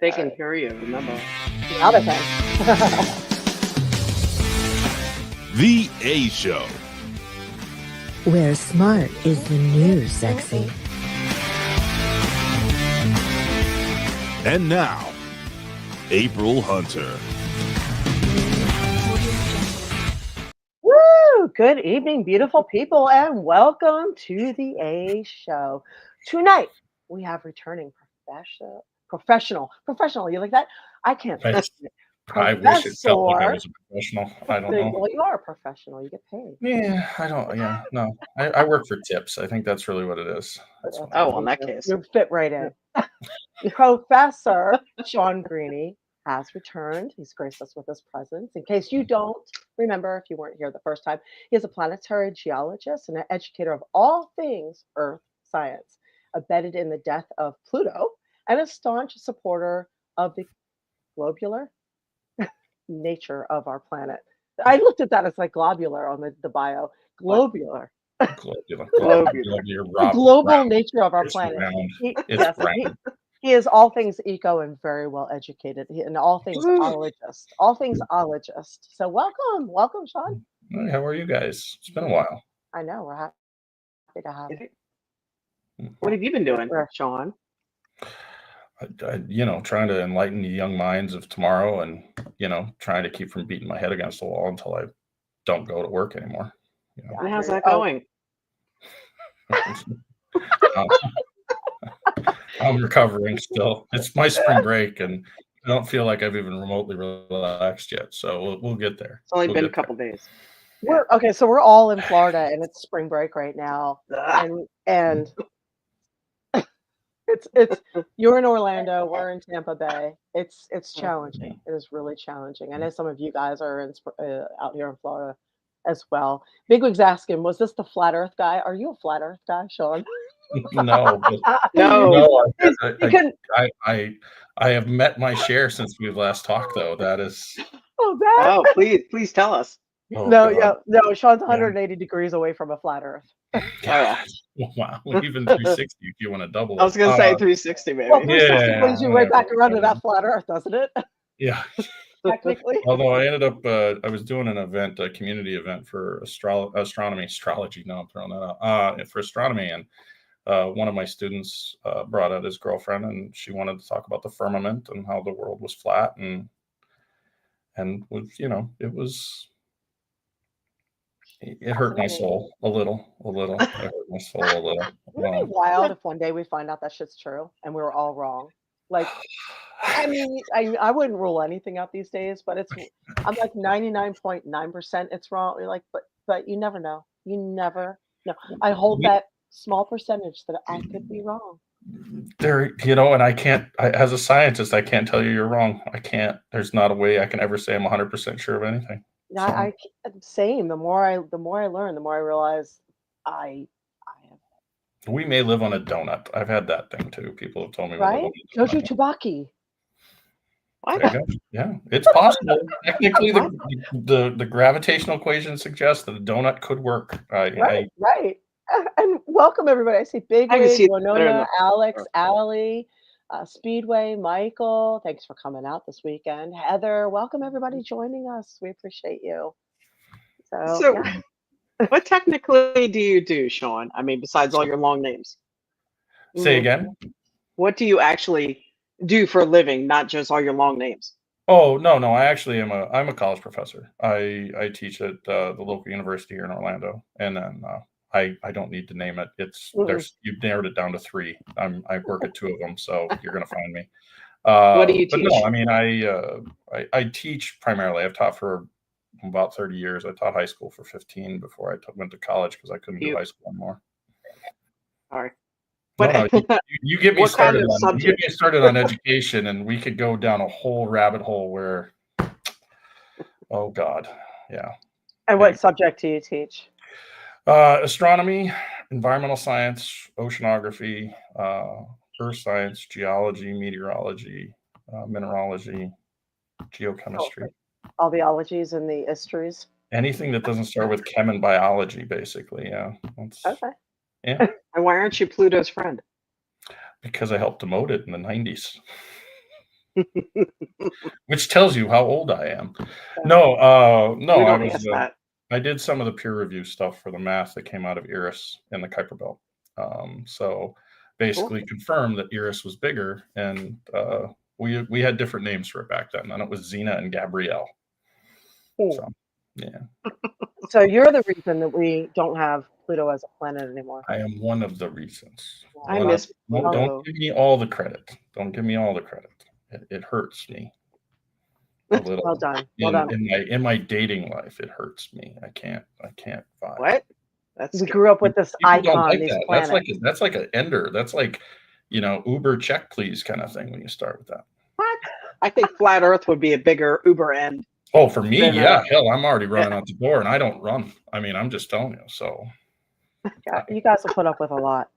They can hear you, remember. Now they can. The A Show. Where smart is the new sexy. And now, April Hunter. Woo! Good evening, beautiful people, and welcome to the A Show. Tonight, we have returning professional. You like that? I can't say it. I wish it felt like I was a professional. I don't know. Well, you are a professional. You get paid. Yeah, I don't. Yeah, no. I work for tips. I think that's really what it is. Oh, well, in that case. You fit right in. Professor Sean Greeney has returned. He's graced us with his presence. In case you don't remember, if you weren't here the first time, he is a planetary geologist and an educator of all things Earth science, embedded in the death of Pluto, and a staunch supporter of the globular nature of our planet. I looked at that as like globular on the bio. Globular. The global nature of our planet. He is all things eco and very well educated, and all things ologist. So welcome, Sean. Hey, how are you guys? It's been a while. I know, we're happy to have you. What have you been doing, Sean? Trying to enlighten the young minds of tomorrow, and trying to keep from beating my head against the wall until I don't go to work anymore. And how's that going? I'm recovering still. It's my spring break, and I don't feel like I've even remotely relaxed yet. So we'll get there. It's only been a couple days. So we're all in Florida, and it's spring break right now, and it's you're in Orlando, we're in Tampa Bay. It's challenging. It is really challenging. I know some of you guys are out here in Florida as well. Bigwig's asking, was this the flat Earth guy? Are you a flat Earth guy, Sean? No. I have met my share since we've last talked, though. That is. Oh, please tell us. No, Sean's 180 degrees away from a flat Earth. Wow, even 360 if you want to double it. I was going to say 360, maybe. Well, 360 brings you right back around to that flat Earth, doesn't it? Yeah. Technically. Although I ended up, I was doing an event, a community event for astrology. No, I'm throwing that out. For astronomy, and one of my students brought out his girlfriend, and she wanted to talk about the firmament and how the world was flat, and was, it hurt my soul a little. It hurt my soul a little. Wouldn't it be wild if one day we find out that shit's true and we were all wrong? Like, I mean, I wouldn't rule anything out these days, but I'm like 99.9% it's wrong. You're like, but you never know. You never know. I hold that small percentage that I could be wrong. And I can't, as a scientist, I can't tell you you're wrong. I can't. There's not a way I can ever say I'm 100% sure of anything. Yeah, same. The more I learn, the more I realize I am. We may live on a donut. I've had that thing too. People have told me. Right? Jojo Tubaki. Yeah, it's possible. Technically, the gravitational equation suggests that a donut could work. Right. And welcome everybody. I see Bigwig, Winona, Alex, Allie, Speedway, Michael. Thanks for coming out this weekend. Heather, welcome everybody joining us. We appreciate you. So what technically do you do, Sean? I mean, besides all your long names. Say again? What do you actually do for a living, not just all your long names? Oh, no. I actually I'm a college professor. I teach at the local university here in Orlando, and then I don't need to name it. You've narrowed it down to 3. I work at 2 of them, so you're gonna find me. What do you teach? No, I mean I teach primarily. I've taught for about 30 years. I taught high school for 15 before I went to college because I couldn't do high school anymore. All right. You get me started on education, and we could go down a whole rabbit hole where, oh God, yeah. And what subject do you teach? Astronomy, environmental science, oceanography, earth science, geology, meteorology, mineralogy, geochemistry. All the ologies and the histories. Anything that doesn't start with chem and biology, basically. Yeah. Okay. Yeah. And why aren't you Pluto's friend? Because I helped demote it in the 90s. which tells you how old I am. No, no, We I don't was. ask that. I did some of the peer review stuff for the math that came out of Iris and the Kuiper Belt. So basically confirmed that Iris was bigger, and we had different names for it back then. And it was Xena and Gabrielle. So yeah, So you're the reason that we don't have Pluto as a planet anymore. I am one of the reasons. I But miss don't Pluto. give me all the credit. Don't give me all the credit. It hurts me a little. Well done. Well done. In my dating life, it hurts me. I can't vibe. What? That's We grew up with this People don't icon, like these that. planets. That's like an ender. That's like, Uber check please kind of thing when you start with that. what? I think flat Earth would be a bigger Uber end. Oh, for me, Then, yeah. Hell, I'm already running out the door, and I don't run. I mean, I'm just telling you. So Yeah, you guys will put up with a lot.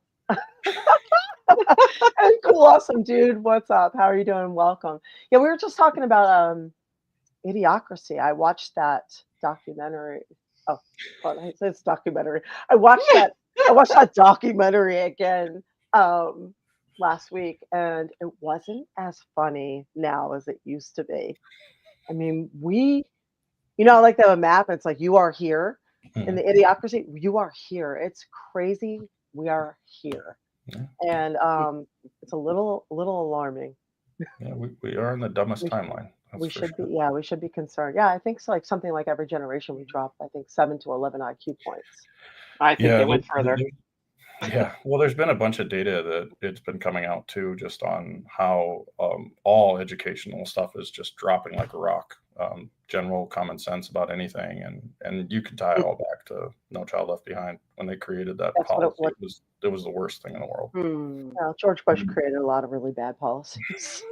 Cool, awesome, dude. What's up? How are you doing? Welcome. Yeah, we were just talking about Idiocracy. I watched that documentary. Oh, I said it's documentary. I watched that documentary again last week, and it wasn't as funny now as it used to be. I mean, like the map, it's like you are here in the Idiocracy, you are here. It's crazy. We are here. Yeah. And it's a little alarming. yeah, we are in the dumbest timeline. We should be concerned. Yeah, I think so, like something like every generation we drop, I think 7 to 11 IQ points. I think they went further. Yeah, well, there's been a bunch of data that it's been coming out too, just on how all educational stuff is just dropping like a rock. General common sense about anything, and you can tie it all back to No Child Left Behind when they created that policy. It was the worst thing in the world. Well, George Bush created a lot of really bad policies.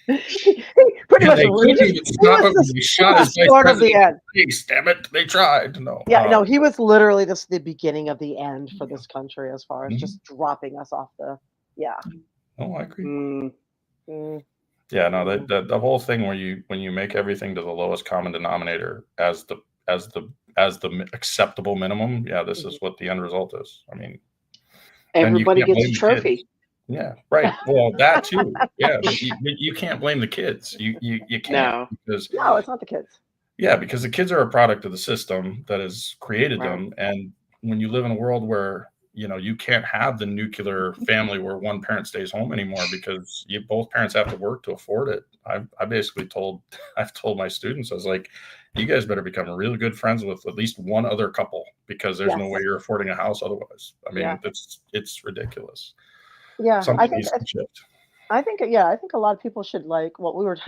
Pretty much, he shot his start of the end. Face, damn it, they tried. No, no, he was literally the beginning of the end for this country as far as just dropping us off the. Yeah. Oh, I agree. Yeah, no, the whole thing when you make everything to the lowest common denominator as the acceptable minimum, yeah, this is what the end result is. I mean, everybody gets a trophy. Yeah, right. Well, that too. Yeah, but you can't blame the kids. You can't. Because no, it's not the kids. Yeah, because the kids are a product of the system that has created them, and when you live in a world where you can't have the nuclear family where one parent stays home anymore because both parents have to work to afford it. I've told my students, I was like, you guys better become really good friends with at least one other couple because there's no way you're affording a house otherwise. I mean, it's ridiculous. Yeah, something needs to shift. I think a lot of people should like what we were.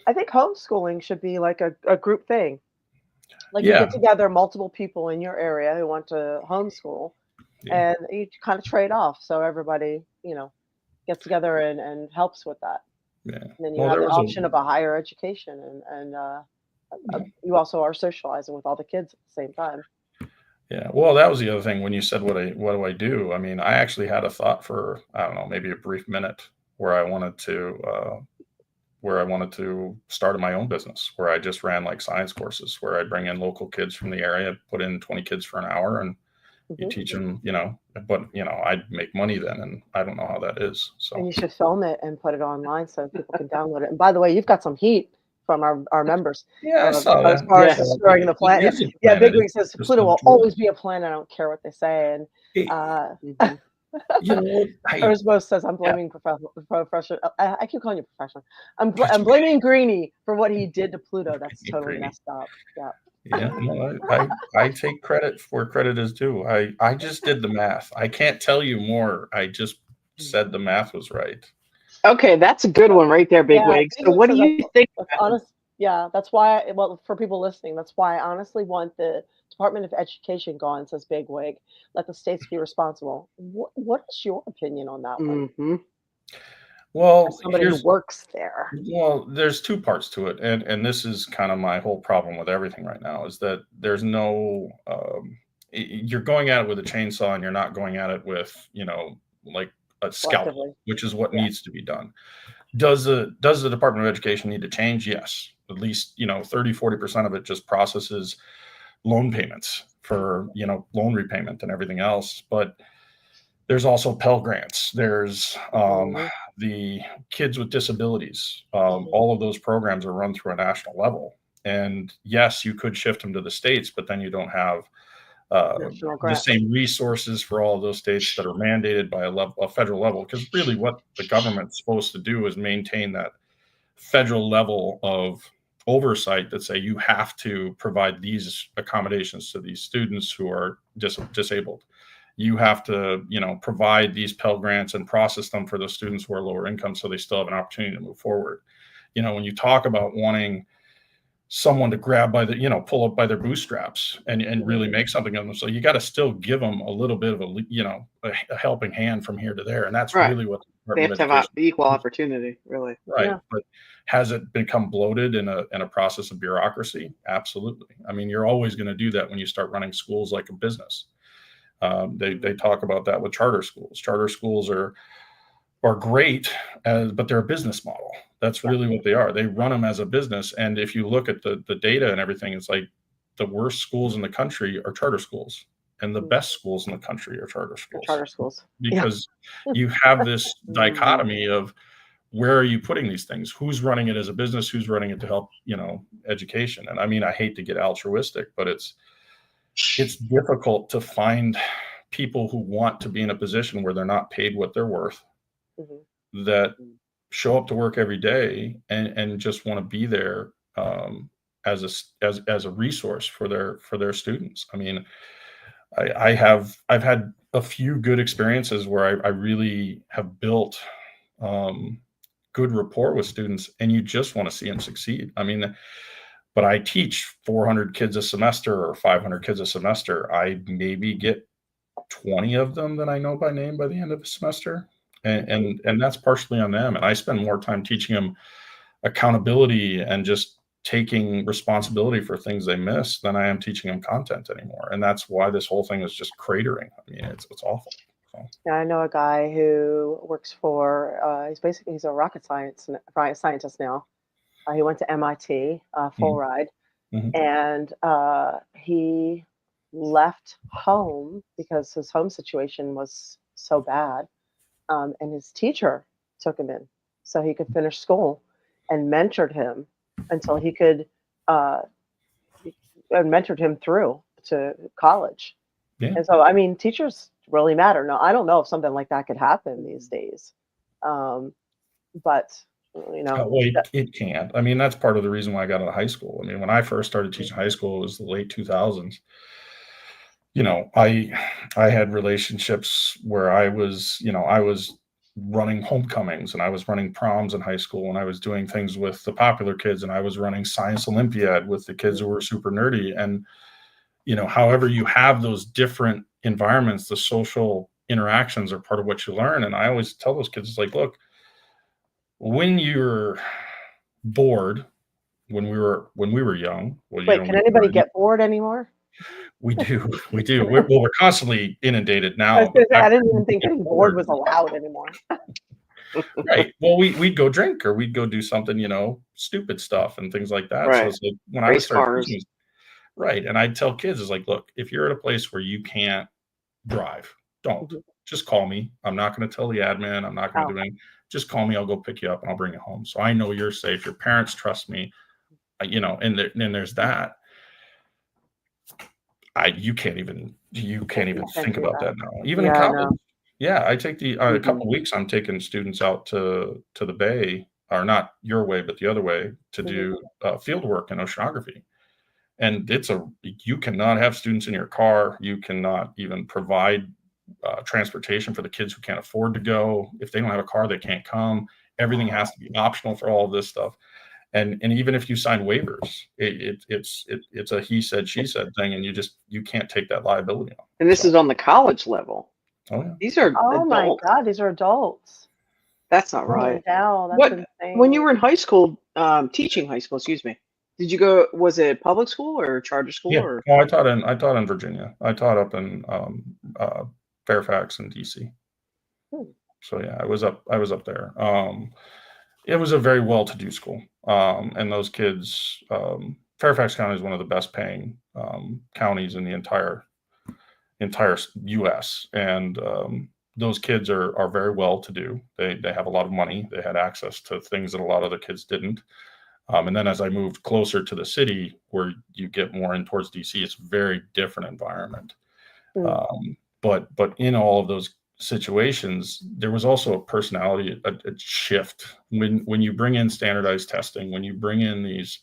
I think homeschooling should be like a group thing. Like you get together multiple people in your area who want to homeschool. And you kind of trade off, so everybody, gets together and helps with that. Yeah. And then you have the option of a higher education, and you also are socializing with all the kids at the same time. Yeah. Well, that was the other thing when you said what do I do? I mean, I actually had a thought for I don't know, maybe a brief minute where I wanted to start my own business where I just ran like science courses where I bring in local kids from the area, put in 20 kids for an hour, and you teach them, but I'd make money then, and I don't know how that is. So and you should film it and put it online so people can download it. And by the way, you've got some heat from our members. Yeah, I saw that. As far as destroying the planet. Yeah, Big Wig says Pluto will always be a planet. I don't care what they say. And Erzbo says I'm blaming Professor. I keep calling you Professor. I'm blaming Greeney for what he did to Pluto. That's totally messed up. Yeah. Yeah, no, I take credit where credit is due. I just did the math. I can't tell you more. I just said the math was right. Okay, that's a good one right there, Big Wig. So what do you think? That's why. For people listening, that's why I honestly want the Department of Education gone. Says Big Wig. Let the states be responsible. What is your opinion on that one? Well, as somebody who works there. Well, there's two parts to it, and this is kind of my whole problem with everything right now is that there's no. You're going at it with a chainsaw, and you're not going at it with like a scalpel, which is what needs to be done. Does the Department of Education need to change? Yes, at least 30-40% of it just processes loan payments for loan repayment and everything else, but there's also Pell Grants. There's the kids with disabilities. All of those programs are run through a national level. And yes, you could shift them to the states, but then you don't have the same resources for all of those states that are mandated by a federal level. Because really what the government's supposed to do is maintain that federal level of oversight that say you have to provide these accommodations to these students who are disabled. You have to, provide these Pell Grants and process them for those students who are lower income so they still have an opportunity to move forward. When you talk about wanting someone to grab by pull up by their bootstraps and really make something of them. So you got to still give them a little bit of a helping hand from here to there. And that's really what they have to have equal opportunity, really. Right. Yeah. But has it become bloated in a process of bureaucracy? Absolutely. I mean, you're always going to do that when you start running schools like a business. They talk about that with charter schools. Charter schools are great, but they're a business model. That's really what they are. They run them as a business. And if you look at the data and everything, it's like the worst schools in the country are charter schools, and the best schools in the country are charter schools. Because you have this dichotomy of where are you putting these things? Who's running it as a business? Who's running it to help, education? And I mean, I hate to get altruistic, but it's difficult to find people who want to be in a position where they're not paid what they're worth, that show up to work every day and just want to be there as a resource for their students. I mean, I've had a few good experiences where I really have built good rapport with students, and you just want to see them succeed. I mean, but I teach 400 kids a semester or 500 kids a semester. I maybe get 20 of them that I know by name by the end of the semester. And that's partially on them. And I spend more time teaching them accountability and just taking responsibility for things they miss than I am teaching them content anymore. And that's why this whole thing is just cratering. I mean, it's awful. So. Yeah, I know a guy who works for, he's a rocket scientist now. He went to MIT, full ride. And he left home because his home situation was so bad. And his teacher took him in so he could finish school and mentored him until he could, and mentored him through to college. Yeah. And so, I mean, teachers really matter. Now, I don't know if something like that could happen these days. But, it can't. I mean, that's part of the reason why I got out of high school. I mean, when I first started teaching high school, it was the late 2000s. I had relationships where I was running homecomings, and I was running proms in high school, and I was doing things with the popular kids, and I was running Science Olympiad with the kids who were super nerdy. And, however you have those different environments, the social interactions are part of what you learn. And I always tell those kids, it's like, look, when you're bored, when we were young. Can anybody get bored anymore? We do. We're constantly inundated now. I didn't even think getting bored was allowed anymore. Right. Well, we'd go drink, or we'd go do something, stupid stuff and things like that. Right. So it's like when I was starting, right. And I'd tell kids, it's like, look, if you're at a place where you can't drive, don't. Just call me. I'm not going to tell the admin. I'm not going to do anything. Just call me. I'll go pick you up and I'll bring you home. So I know you're safe. Your parents trust me. And there's that. You can't even think about that now. Even in college. Yeah, I take a couple of weeks. I'm taking students out to the Bay, or not your way, but the other way, to do field work in oceanography. And you cannot have students in your car. You cannot even provide transportation for the kids who can't afford to go. If they don't have a car, they can't come. Everything has to be optional for all of this stuff. And even if you sign waivers, it's a he said, she said thing, and you can't take that liability on. And this is on the college level. Oh, yeah. These are adults. My God, these are adults. That's not right. That's insane. When you were in high school, teaching high school, excuse me, did you go? Was it public school or charter school? Yeah. No, I taught in Virginia. I taught up in Fairfax and DC. So yeah, I was up there. It was a very well-to-do school. And those kids, Fairfax County is one of the best paying counties in the entire U.S. And those kids are very well to do. They have a lot of money. They had access to things that a lot of the kids didn't. And then as I moved closer to the city, where you get more in towards DC, it's a very different environment. But in all of those situations, there was also a personality, a shift when you bring in standardized testing, when you bring in these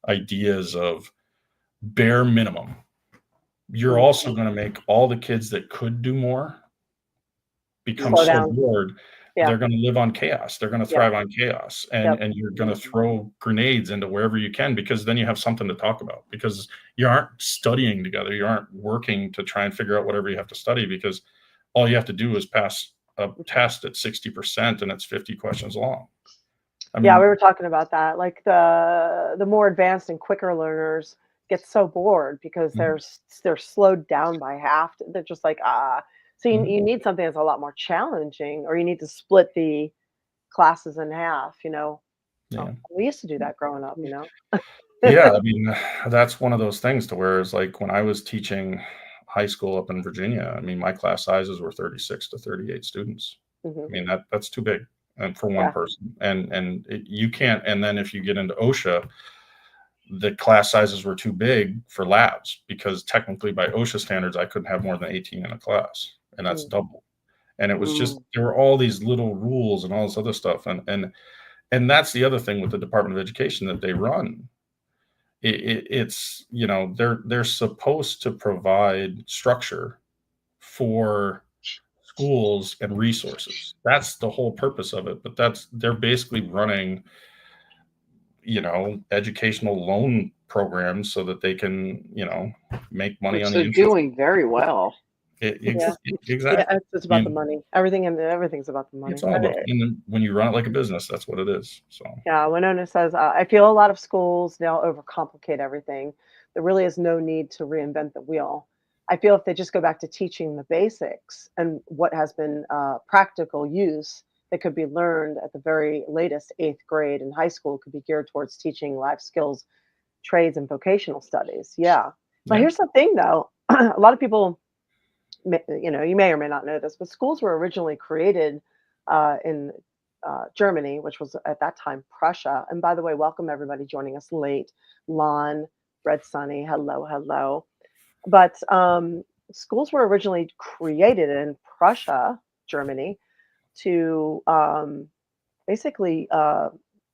ideas of bare minimum, you're also going to make all the kids that could do more become Slow so down. bored. Yeah. They're going to live on chaos. They're going to thrive on chaos, and you're going to throw grenades into wherever you can, because then you have something to talk about, because you aren't studying together. You aren't working to try and figure out whatever you have to study, because all you have to do is pass a test at 60% and it's 50 questions long. I mean, we were talking about that. Like the more advanced and quicker learners get so bored because they're slowed down by half. They're just like, so you need something that's a lot more challenging, or you need to split the classes in half, you know. Yeah. We used to do that growing up, you know. Yeah, I mean, that's one of those things to where it's like when I was teaching high school up in Virginia, I mean, my class sizes were 36 to 38 students. I mean, that's too big for one person. And you can't, and then if you get into OSHA, the class sizes were too big for labs, because technically by OSHA standards, I couldn't have more than 18 in a class, and that's double. And it was just, there were all these little rules and all this other stuff. And that's the other thing with the Department of Education that they run. It's, you know, they're supposed to provide structure for schools and resources. That's the whole purpose of it. But they're basically running, you know, educational loan programs so that they can, you know, make money on the interest. They're doing very well. Exactly. Yeah, it's about the money. Everything's about the money. It's all about, and when you run it like a business, that's what it is. So yeah, Winona says, I feel a lot of schools now overcomplicate everything. There really is no need to reinvent the wheel. I feel if they just go back to teaching the basics and what has been practical use that could be learned at the very latest 8th grade in high school could be geared towards teaching life skills, trades, and vocational studies. Yeah. But here's the thing, though. A lot of people, you know, you may or may not know this, but schools were originally created in Germany, which was at that time Prussia. And by the way, welcome everybody joining us late. Lon, Red Sunny, hello. But schools were originally created in Prussia, Germany, to basically,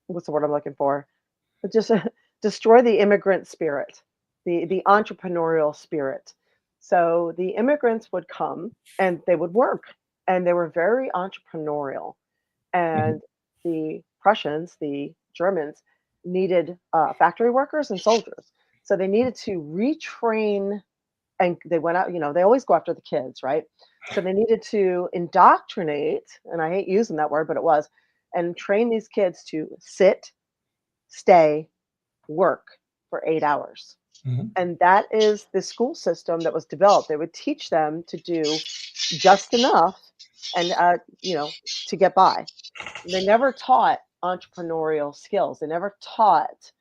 what's the word I'm looking for? Just destroy the immigrant spirit, the entrepreneurial spirit. So the immigrants would come and they would work, and they were very entrepreneurial. And the Prussians, the Germans, needed factory workers and soldiers. So they needed to retrain, and they went out, you know, they always go after the kids, right? So they needed to indoctrinate, and I hate using that word, but it was, and train these kids to sit, stay, work for 8 hours. And that is the school system that was developed. They would teach them to do just enough and, you know, to get by. They never taught entrepreneurial skills. They never taught,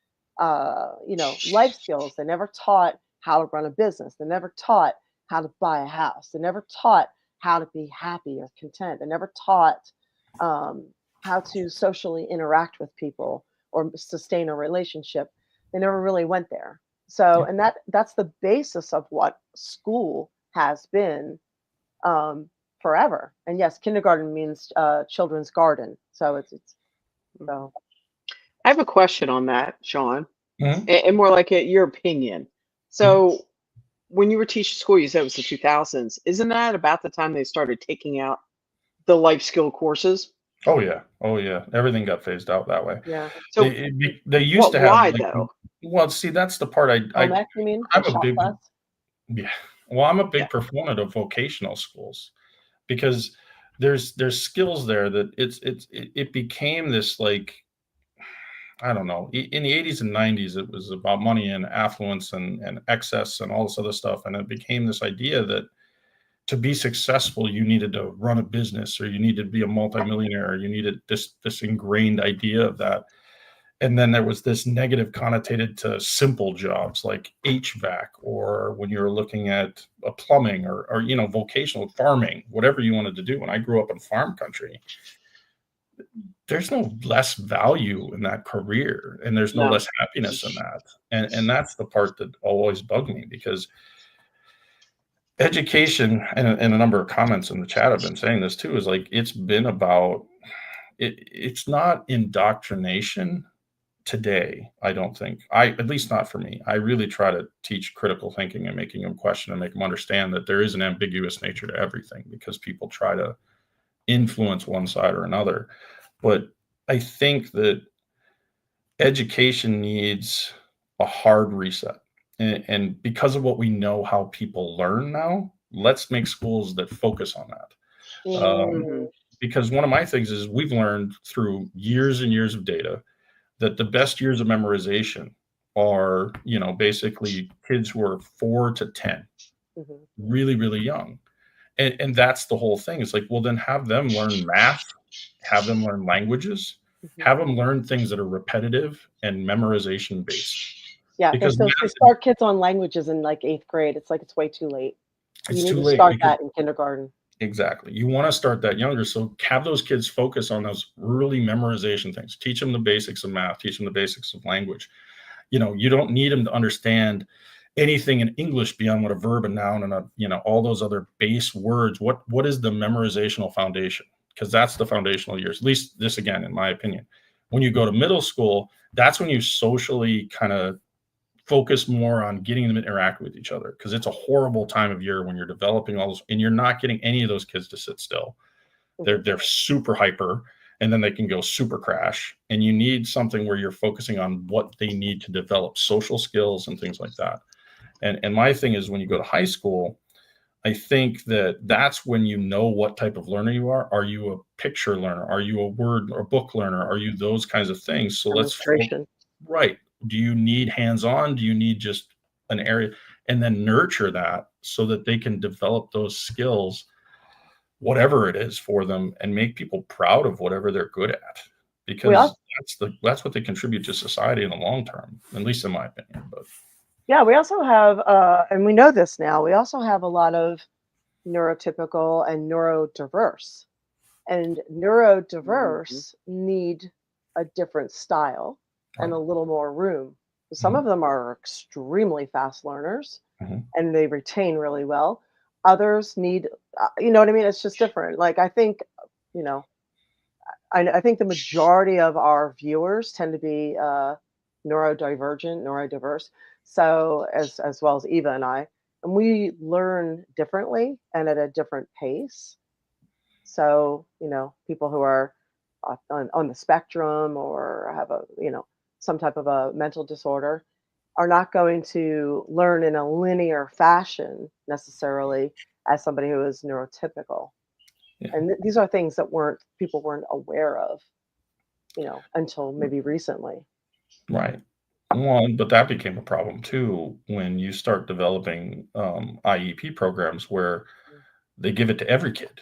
you know, life skills. They never taught how to run a business. They never taught how to buy a house. They never taught how to be happy or content. They never taught how to socially interact with people or sustain a relationship. They never really went there. So, and that's the basis of what school has been forever. And yes, kindergarten means children's garden. So it's so. I have a question on that, Sean, and more like your opinion. So when you were teaching school, you said it was the 2000s. Isn't that about the time they started taking out the life skill courses? Oh yeah. Everything got phased out that way. Yeah. So they used to have. Why like, though? Well, see, that's the part You mean? I'm a big, Class? yeah. Well, I'm a big proponent of vocational schools, because there's skills there that it became this, like, I don't know, in the 80s and 90s, it was about money and affluence and excess and all this other stuff. And it became this idea that to be successful, you needed to run a business, or you needed to be a multimillionaire, or you needed this ingrained idea of that. And then there was this negative connotated to simple jobs like HVAC, or when you're looking at a plumbing or vocational farming, whatever you wanted to do. When I grew up in farm country, there's no less value in that career, and there's no less happiness in that. And that's the part that always bugged me, because education, and a number of comments in the chat have been saying this too, is like, it's been about it's not indoctrination today. I don't think, at least not for me. I really try to teach critical thinking and making them question and make them understand that there is an ambiguous nature to everything, because people try to influence one side or another. But I think that education needs a hard reset. And because of what we know how people learn now, let's make schools that focus on that. Because one of my things is, we've learned through years and years of data that the best years of memorization are, basically kids who are 4 to 10, really, really young. And that's the whole thing. It's like, well, then have them learn math, have them learn languages, have them learn things that are repetitive and memorization based. Yeah, because they start kids on languages in like 8th grade. It's like, it's way too late. It's you too need late to start that in kindergarten. Exactly. You want to start that younger. So have those kids focus on those early memorization things. Teach them the basics of math, teach them the basics of language. You don't need them to understand anything in English beyond what a verb, and noun, and all those other base words. What is the memorizational foundation? Because that's the foundational years, at least this, again, in my opinion. When you go to middle school, that's when you socially kind of focus more on getting them to interact with each other, because it's a horrible time of year when you're developing all those, and you're not getting any of those kids to sit still. They're super hyper, and then they can go super crash. And you need something where you're focusing on what they need to develop social skills and things like that. And my thing is, when you go to high school, I think that's when you know what type of learner you are. Are you a picture learner? Are you a word or book learner? Are you those kinds of things? So right. Do you need hands-on? Do you need just an area? And then nurture that so that they can develop those skills, whatever it is for them, and make people proud of whatever they're good at. Because that's what they contribute to society in the long term, at least in my opinion. But yeah, we also have, and we know this now, we also have a lot of neurotypical and neurodiverse. And neurodiverse need a different style and a little more room. Some of them are extremely fast learners and they retain really well. Others need, you know what I mean? It's just different. Like, I think, I think the majority of our viewers tend to be neurodivergent, neurodiverse. So as well as Eva and I, and we learn differently and at a different pace. So, people who are on the spectrum or have some type of a mental disorder are not going to learn in a linear fashion necessarily as somebody who is neurotypical. Yeah. And these are things that people weren't aware of, until maybe recently. Right. Well, but that became a problem too when you start developing IEP programs where they give it to every kid.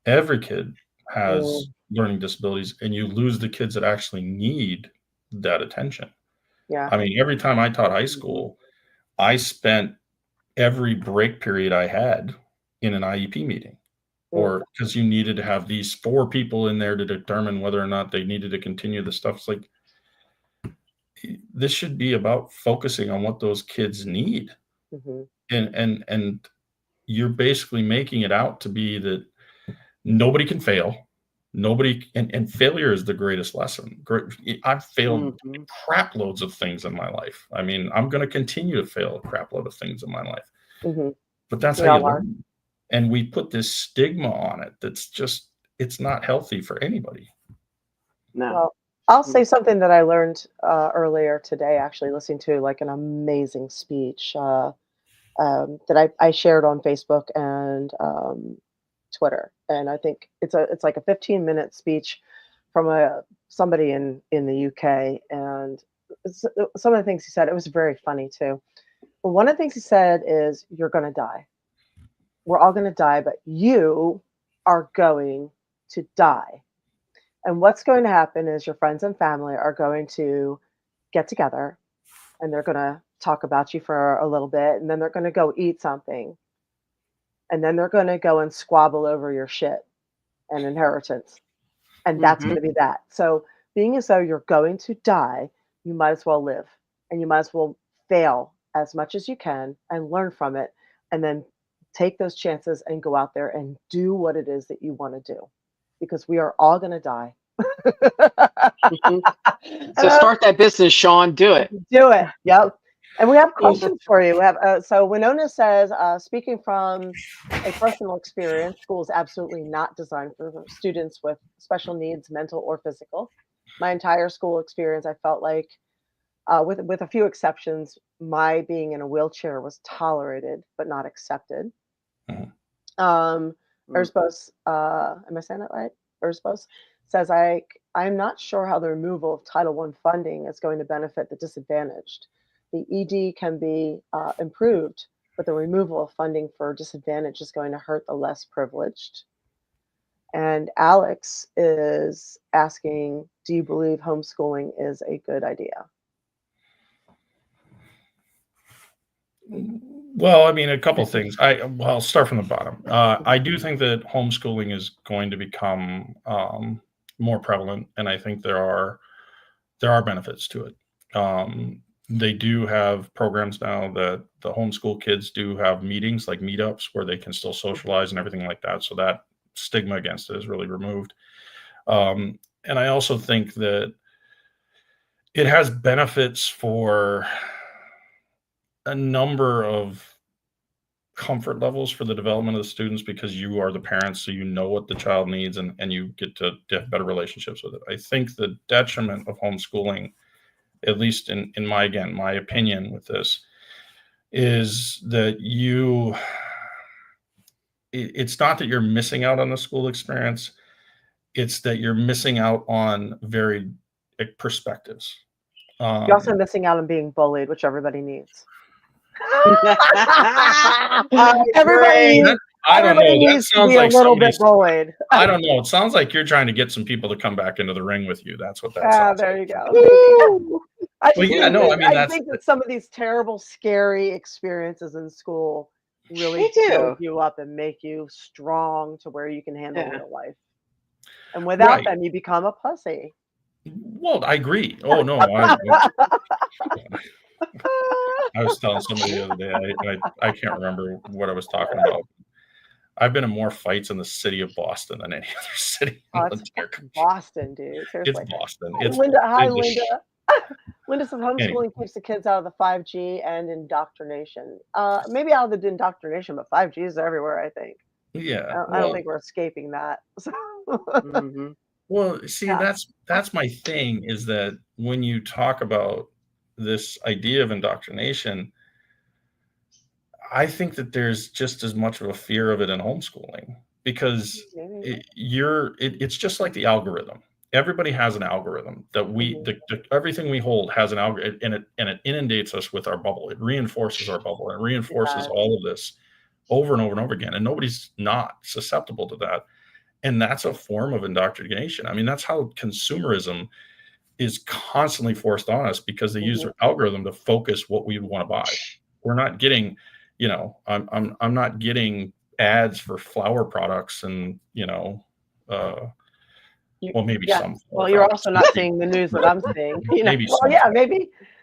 Every kid has learning disabilities, and you lose the kids that actually need that attention. Yeah. I mean, every time I taught high school, I spent every break period I had in an IEP meeting, or because you needed to have these 4 people in there to determine whether or not they needed to continue the stuff. It's like, this should be about focusing on what those kids need. And you're basically making it out to be that nobody can fail. Nobody, and failure is the greatest lesson. I've failed crap loads of things in my life. I mean, I'm going to continue to fail a crap load of things in my life. But that's how you learn. And we put this stigma on it that's just, it's not healthy for anybody. No. Well, I'll say something that I learned earlier today, actually listening to like an amazing speech that I shared on Facebook and Twitter. And I think it's like a 15-minute speech from somebody in the UK. And some of the things he said, it was very funny too. But one of the things he said is, you're going to die. We're all going to die, but you are going to die. And what's going to happen is your friends and family are going to get together and they're going to talk about you for a little bit, and then they're going to go eat something, and then they're going to go and squabble over your shit and inheritance. And that's going to be that. So being as though you're going to die, you might as well live, and you might as well fail as much as you can and learn from it, and then take those chances and go out there and do what it is that you want to do, because we are all going to die. So start that business, Sean. Do it. Do it. Yep. And we have questions for you. We have so Winona says, speaking from a personal experience, school is absolutely not designed for students with special needs, mental or physical. My entire school experience, I felt like, with a few exceptions, my being in a wheelchair was tolerated but not accepted. Erzbos, am I saying that right? Erzbos says, I'm not sure how the removal of Title I funding is going to benefit the disadvantaged. The ED can be improved, but the removal of funding for disadvantaged is going to hurt the less privileged. And Alex is asking, do you believe homeschooling is a good idea? Well, I mean, a couple of things. I'll start from the bottom. I do think that homeschooling is going to become more prevalent, and I think there are benefits to it. They do have programs now that the homeschool kids do have meetings, like meetups, where they can still socialize and everything like that. So that stigma against it is really removed. And I also think that it has benefits for a number of comfort levels for the development of the students, because you are the parents, so you know what the child needs, and you get to have better relationships with it. I think the detriment of homeschooling, at least in my opinion with this, is that it's not that you're missing out on the school experience, it's that you're missing out on varied perspectives. You're also missing out on being bullied, which everybody needs. Everybody needs to be a little bit bullied. I don't know. It sounds like you're trying to get some people to come back into the ring with you. That's what that sounds there like. you go. I think that some of these terrible, scary experiences in school really build you up and make you strong to where you can handle real life. And without them, you become a pussy. Well, I agree. Oh no, I was telling somebody the other day, I can't remember what I was talking about. I've been in more fights in the city of Boston than any other city. It's Boston, dude. Seriously. It's Boston. Hi, Linda. Linda says homeschooling keeps the kids out of the 5G and indoctrination. Maybe out of the indoctrination, but 5G is everywhere, I think. Yeah. I don't think we're escaping that. Well, see, that's my thing, is that when you talk about this idea of indoctrination, I think that there's just as much of a fear of it in homeschooling, because it's just like the algorithm. Everybody has an algorithm that everything we hold has an algorithm, and it inundates us with our bubble. It reinforces our bubble, and reinforces all of this over and over and over again. And nobody's not susceptible to that. And that's a form of indoctrination. I mean, that's how consumerism is constantly forced on us, because they use their algorithm to focus what we want to buy. We're not getting, I'm not getting ads for flower products and, well, maybe some. Well, you're also not seeing the news that I'm seeing. Maybe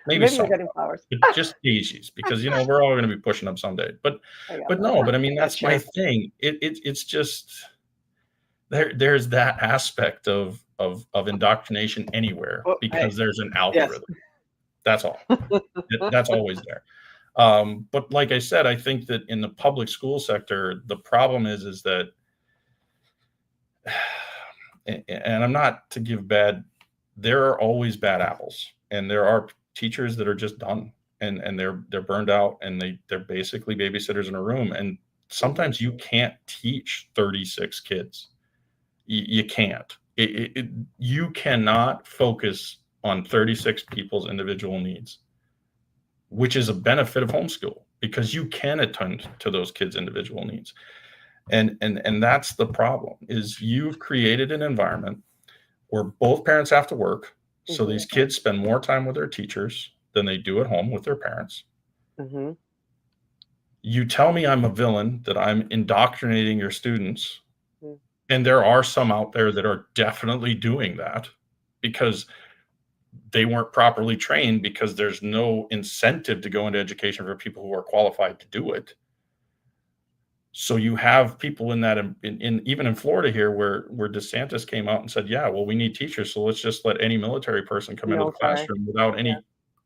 maybe you're getting flowers. But just daisies, because we're all going to be pushing them someday. But I mean, that's my thing. It's just there's that aspect of indoctrination anywhere, because there's an algorithm. Yes. That's all. That's always there. But like I said, I think that in the public school sector, the problem is that, and I'm not to give there are always bad apples, and there are teachers that are just done, and they're burned out, and they're basically babysitters in a room. And sometimes you can't teach 36 kids. You can't. You cannot focus on 36 people's individual needs, which is a benefit of homeschool, because you can attend to those kids' individual needs. And that's the problem, is you've created an environment where both parents have to work. So these kids spend more time with their teachers than they do at home with their parents. Mm-hmm. You tell me I'm a villain, that I'm indoctrinating your students. Mm-hmm. And there are some out there that are definitely doing that because they weren't properly trained, because there's no incentive to go into education for people who are qualified to do it. So you have people in that, in even in Florida here, where DeSantis came out and said, yeah, well, we need teachers, so let's just let any military person come into the classroom without any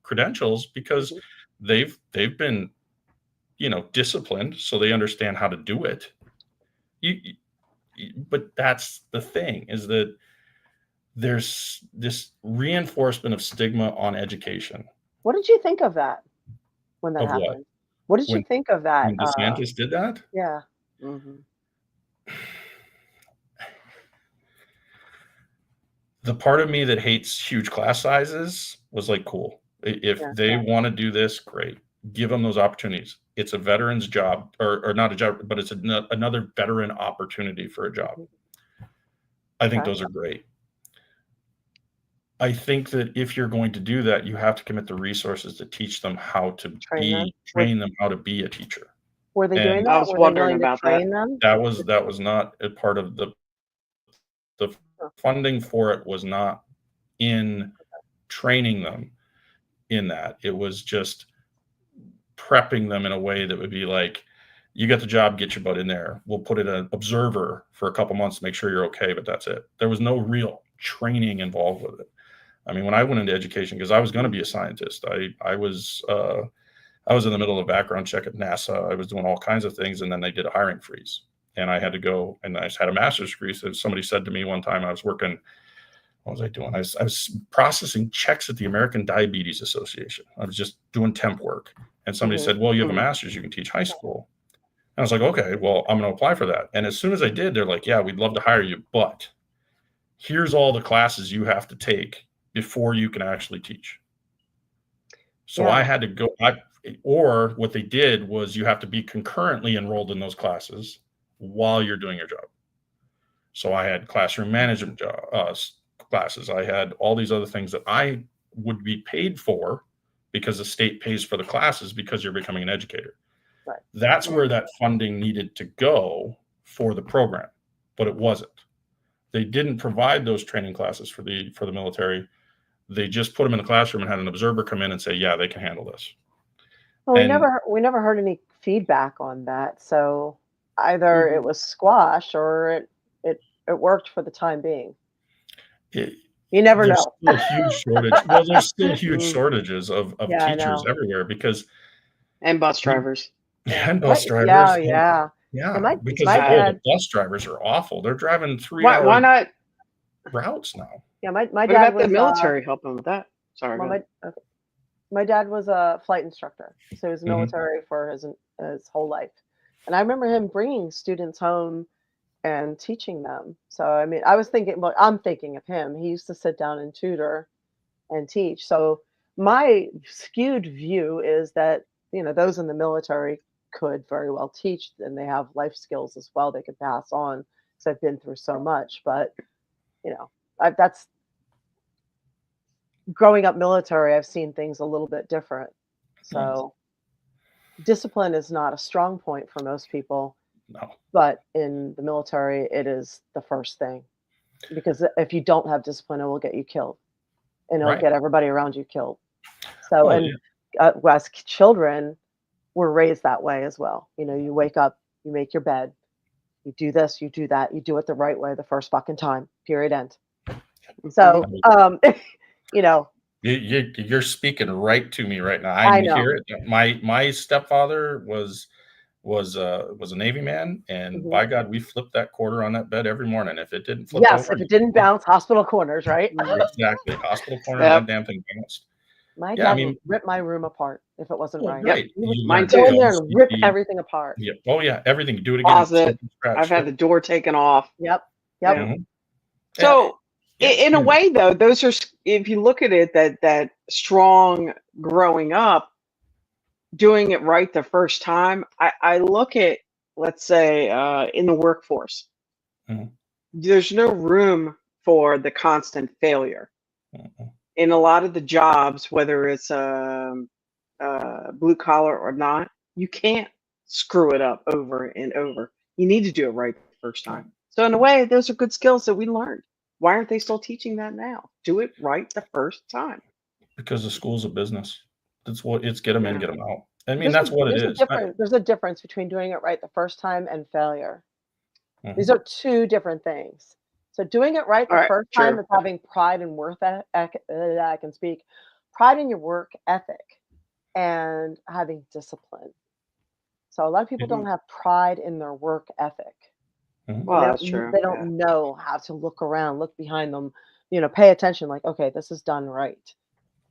credentials, because they've been, disciplined, so they understand how to do it. But that's the thing, is that there's this reinforcement of stigma on education. What did you think of that when that Of happened? What did you think of that? When DeSantis did that? Yeah. The part of me that hates huge class sizes was like, cool. If they want to do this, great. Give them those opportunities. It's a veteran's job, or not a job, but it's another veteran opportunity for a job. I think those are great. I think that if you're going to do that, you have to commit the resources to teach them how to train them how to be a teacher. Were they doing that? I was wondering about that. That was not a part of the funding for it, was not in training them in that. It was just prepping them in a way that would be like, you got the job, get your butt in there. We'll put in an observer for a couple months to make sure you're okay, but that's it. There was no real training involved with it. I mean, when I went into education, because I was going to be a scientist, I was in the middle of a background check at NASA. I was doing all kinds of things, and then they did a hiring freeze, and I had to go, and I had a master's degree. So somebody said to me one time, I was working, what was I doing? I was processing checks at the American Diabetes Association. I was just doing temp work, and somebody said, well, you have a master's, you can teach high school. And I was like, okay, well, I'm going to apply for that. And as soon as I did, they're like, yeah, we'd love to hire you, but here's all the classes you have to take before you can actually teach. So I had to go, or what they did was, you have to be concurrently enrolled in those classes while you're doing your job. So I had classroom management classes. I had all these other things that I would be paid for, because the state pays for the classes because you're becoming an educator. Right. That's where that funding needed to go for the program, but it wasn't. They didn't provide those training classes for the military. They just put them in the classroom and had an observer come in and say, yeah, they can handle this. Well, we never heard any feedback on that. So either it was squashed, or it worked for the time being. You never know. Still a huge shortage. Well, there's still huge shortages of teachers everywhere, and bus drivers. And bus drivers. Yeah. Because the bus drivers are awful. They're driving 3 hour why not routes now. Yeah, my what dad about was the military helping with that? Sorry. Well, my dad was a flight instructor, so he was military for his whole life. And I remember him bringing students home and teaching them. So, I mean, I'm thinking of him. He used to sit down and tutor and teach. So my skewed view is that, those in the military could very well teach, and they have life skills as well they could pass on, because I've been through so much. But, that's growing up military, I've seen things a little bit different. So discipline is not a strong point for most people. No. But in the military, it is the first thing, because if you don't have discipline, it will get you killed, and it'll get everybody around you killed. So, as children, we're raised that way as well. You wake up, you make your bed, you do this, you do that, you do it the right way the first fucking time, period, end. So, you're speaking right to me right now. I hear it. My stepfather was a Navy man, and by God, we flipped that quarter on that bed every morning. If it didn't flip over, if it didn't bounce, hospital corners, right? Exactly, hospital corner, that damn thing bounced. My dad would rip my room apart if it wasn't right. Right. Mine too. Go in there and rip everything apart. Yeah. Oh yeah, everything. Do it again. Closet. I've had the door taken off. Yep. So, in a way, though, those are, if you look at it, that strong growing up, doing it right the first time. I look at, let's say, in the workforce, there's no room for the constant failure. In a lot of the jobs, whether it's blue collar or not, you can't screw it up over and over. You need to do it right the first time. So in a way, those are good skills that we learned. Why aren't they still teaching that now? Do it right the first time. Because the school's a business. That's what it's get them in, get them out. I mean, There's that's what it is. There's a difference between doing it right the first time and failure. Mhm. These are two different things. So doing it right the All right, first time true. is having pride and I can speak, pride in your work ethic and having discipline. So a lot of people don't have pride in their work ethic. Mhm. Well, that's true. They don't know how to look around, look behind them, pay attention like, okay, this is done right.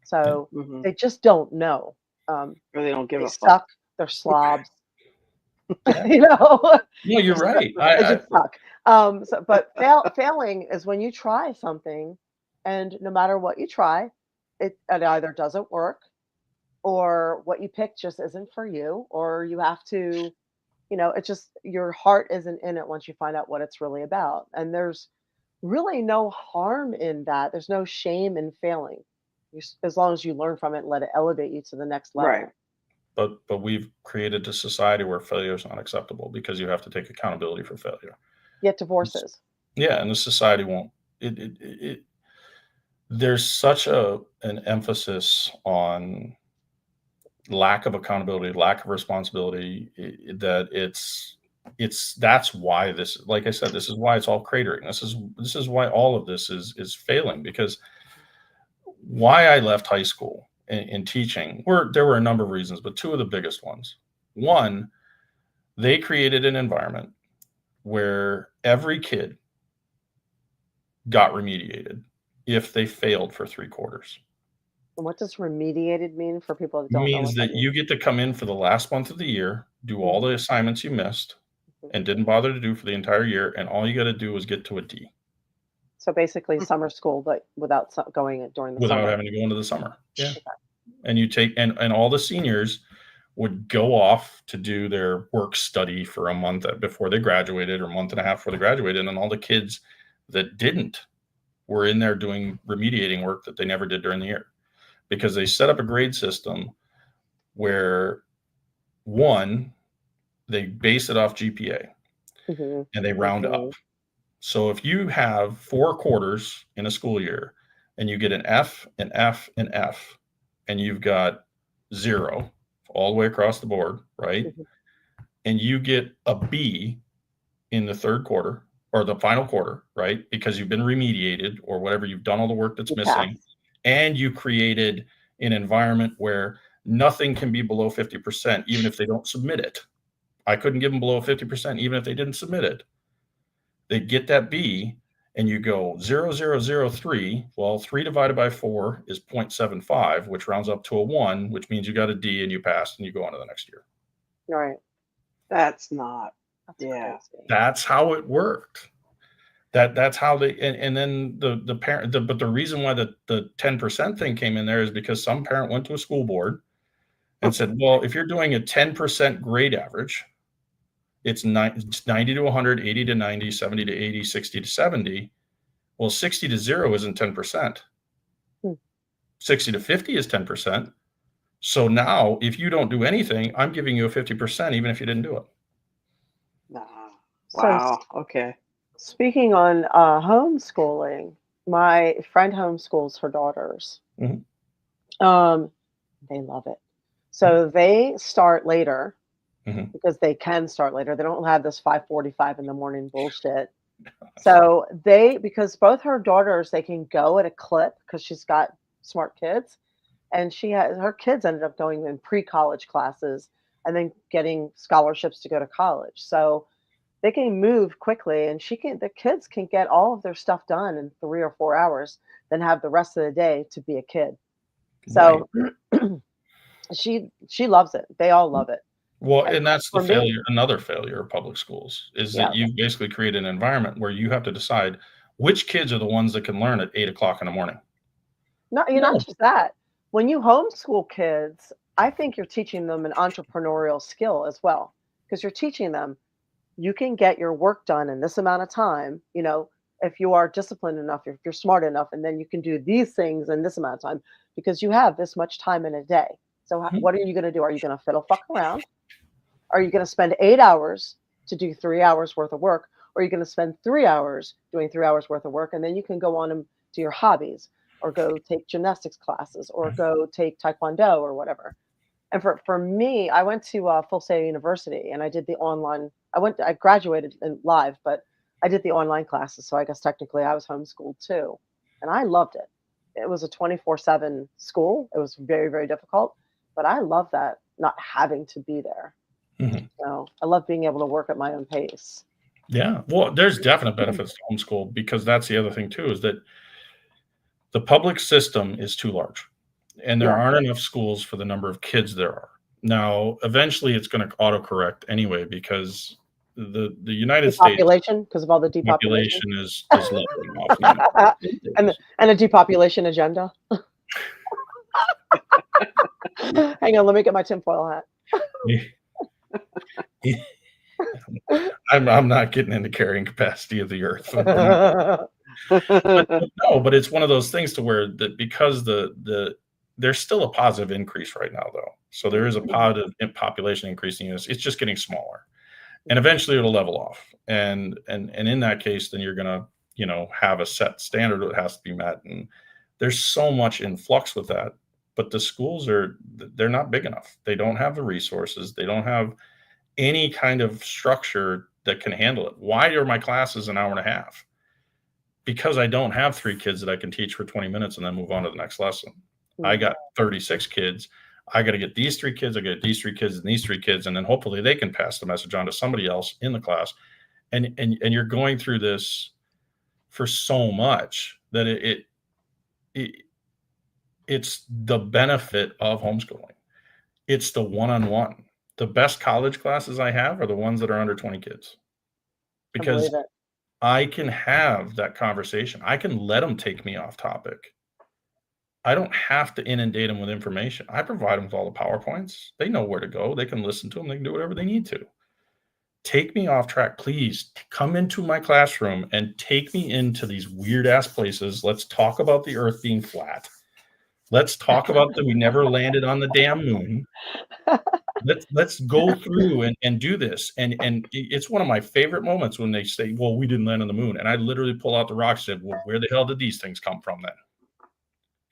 So Mhm. they just don't know. Or they don't give They a fuck. suck. They're slobs. No, you're right. They just suck. But failing is when you try something, and no matter what you try, it either doesn't work, or what you picked just isn't for you, or you have to, it's just your heart isn't in it once you find out what it's really about. And there's really no harm in that. There's no shame in failing, as long as you learn from it and let it elevate you to the next level. Right. But we've created a society where failure is not acceptable because you have to take accountability for failure. Yet divorces. Yeah, and the society won't. There's such an emphasis on lack of accountability, lack of responsibility, that that's why this, like I said, this is why it's all cratering. This is why all of this is failing, because why I left high school in teaching, there were a number of reasons, but two of the biggest ones. One, they created an environment where every kid got remediated if they failed for 3 quarters. And what does remediated mean for people that don't know? Means that you get to come in for the last month of the year, do all the assignments you missed and didn't bother to do for the entire year, and all you got to do is get to a D. So basically summer school, but without going during the without summer. having to go into the summer. Yeah. Okay. And you take and all the seniors would go off to do their work study for a month before they graduated, or a month and a half before they graduated, and all the kids that didn't were in there doing remediating work that they never did during the year, because they set up a grade system where, one, they base it off GPA and they round up. So if you have 4 quarters in a school year and you get an F, an F, an F, and you've got 0 all the way across the board, right? And you get a B in the 3rd quarter or the final quarter, right? Because you've been remediated or whatever, you've done all the work that's missing, and you created an environment where nothing can be below 50%, even if they don't submit it. I couldn't give them below 50%, even if they didn't submit it. They get that B, and you go 0, 0, 0, 3. Well, 3 divided by 4 is 0.75, which rounds up to a 1, which means you got a D and you passed and you go on to the next year. Right. That's not. Crazy. That's how it worked. That's how they, and then the parent, but the reason why the 10% thing came in there is because some parent went to a school board and said, well, if you're doing a 10% grade average, it's 90 to 100, 80 to 90, 70 to 80, 60 to 70. Well, 60 to 0 isn't 10%. 60 to 50 is 10%. So now if you don't do anything, I'm giving you a 50%, even if you didn't do it. Wow. Okay. Speaking on homeschooling, my friend homeschools her daughters. They love it. So they start later because they can start later. They don't have this 5:45 in the morning bullshit. So because both her daughters, they can go at a clip because she's got smart kids, and her kids ended up going in pre-college classes and then getting scholarships to go to college. So they can move quickly, and the kids can get all of their stuff done in 3 or 4 hours, then have the rest of the day to be a kid. So she loves it. They all love it. Well, and that's the failure. Another failure of public schools is that you've basically created an environment where you have to decide which kids are the ones that can learn at 8 o'clock in the morning. Not just that. When you homeschool kids, I think you're teaching them an entrepreneurial skill as well, because you're teaching them you can get your work done in this amount of time, if you are disciplined enough, if you're smart enough, and then you can do these things in this amount of time because you have this much time in a day. So what are you going to do? Are you going to fiddle fuck around? Are you going to spend 8 hours to do 3 hours worth of work? Or are you going to spend 3 hours doing 3 hours worth of work? And then you can go on and do your hobbies, or go take gymnastics classes, or go take Taekwondo or whatever. And for me, I went to Full Sail University, and I did the online. I graduated in live, but I did the online classes. So I guess technically I was homeschooled too. And I loved it. It was a 24/7 school. It was very, very difficult, but I love that, not having to be there. So I love being able to work at my own pace. Yeah. Well, there's definite benefits to homeschool, because that's the other thing too, is that the public system is too large, and there aren't enough schools for the number of kids there are. Now, eventually it's going to autocorrect anyway, because the United States population, because of all the depopulation is leveling off now. and a depopulation agenda. Hang on, let me get my tinfoil hat. I'm not getting into carrying capacity of the earth. but it's one of those things to where that, because there's still a positive increase right now, though. So there is a positive population increasing. It's just getting smaller, and eventually it'll level off. And in that case, then you're gonna have a set standard that has to be met. And there's so much in flux with that. But the schools they're not big enough. They don't have the resources. They don't have any kind of structure that can handle it. Why are my classes an hour and a half? Because I don't have 3 kids that I can teach for 20 minutes and then move on to the next lesson. I got 36 kids. I got to get these 3 kids. I got these 3 kids and these 3 kids, and then hopefully they can pass the message on to somebody else in the class. And you're going through this for so much that it's the benefit of homeschooling. It's the one-on-one. The best college classes I have are the ones that are under 20 kids, because I can have that conversation. I can let them take me off topic. I don't have to inundate them with information. I provide them with all the PowerPoints. They know where to go. They can listen to them. They can do whatever they need to. Take me off track. Please come into my classroom and take me into these weird ass places. Let's talk about the earth being flat. Let's talk about that we never landed on the damn moon. Let's go through and do this. And it's one of my favorite moments when they say, well, we didn't land on the moon. And I literally pull out the rock and said, well, where the hell did these things come from then?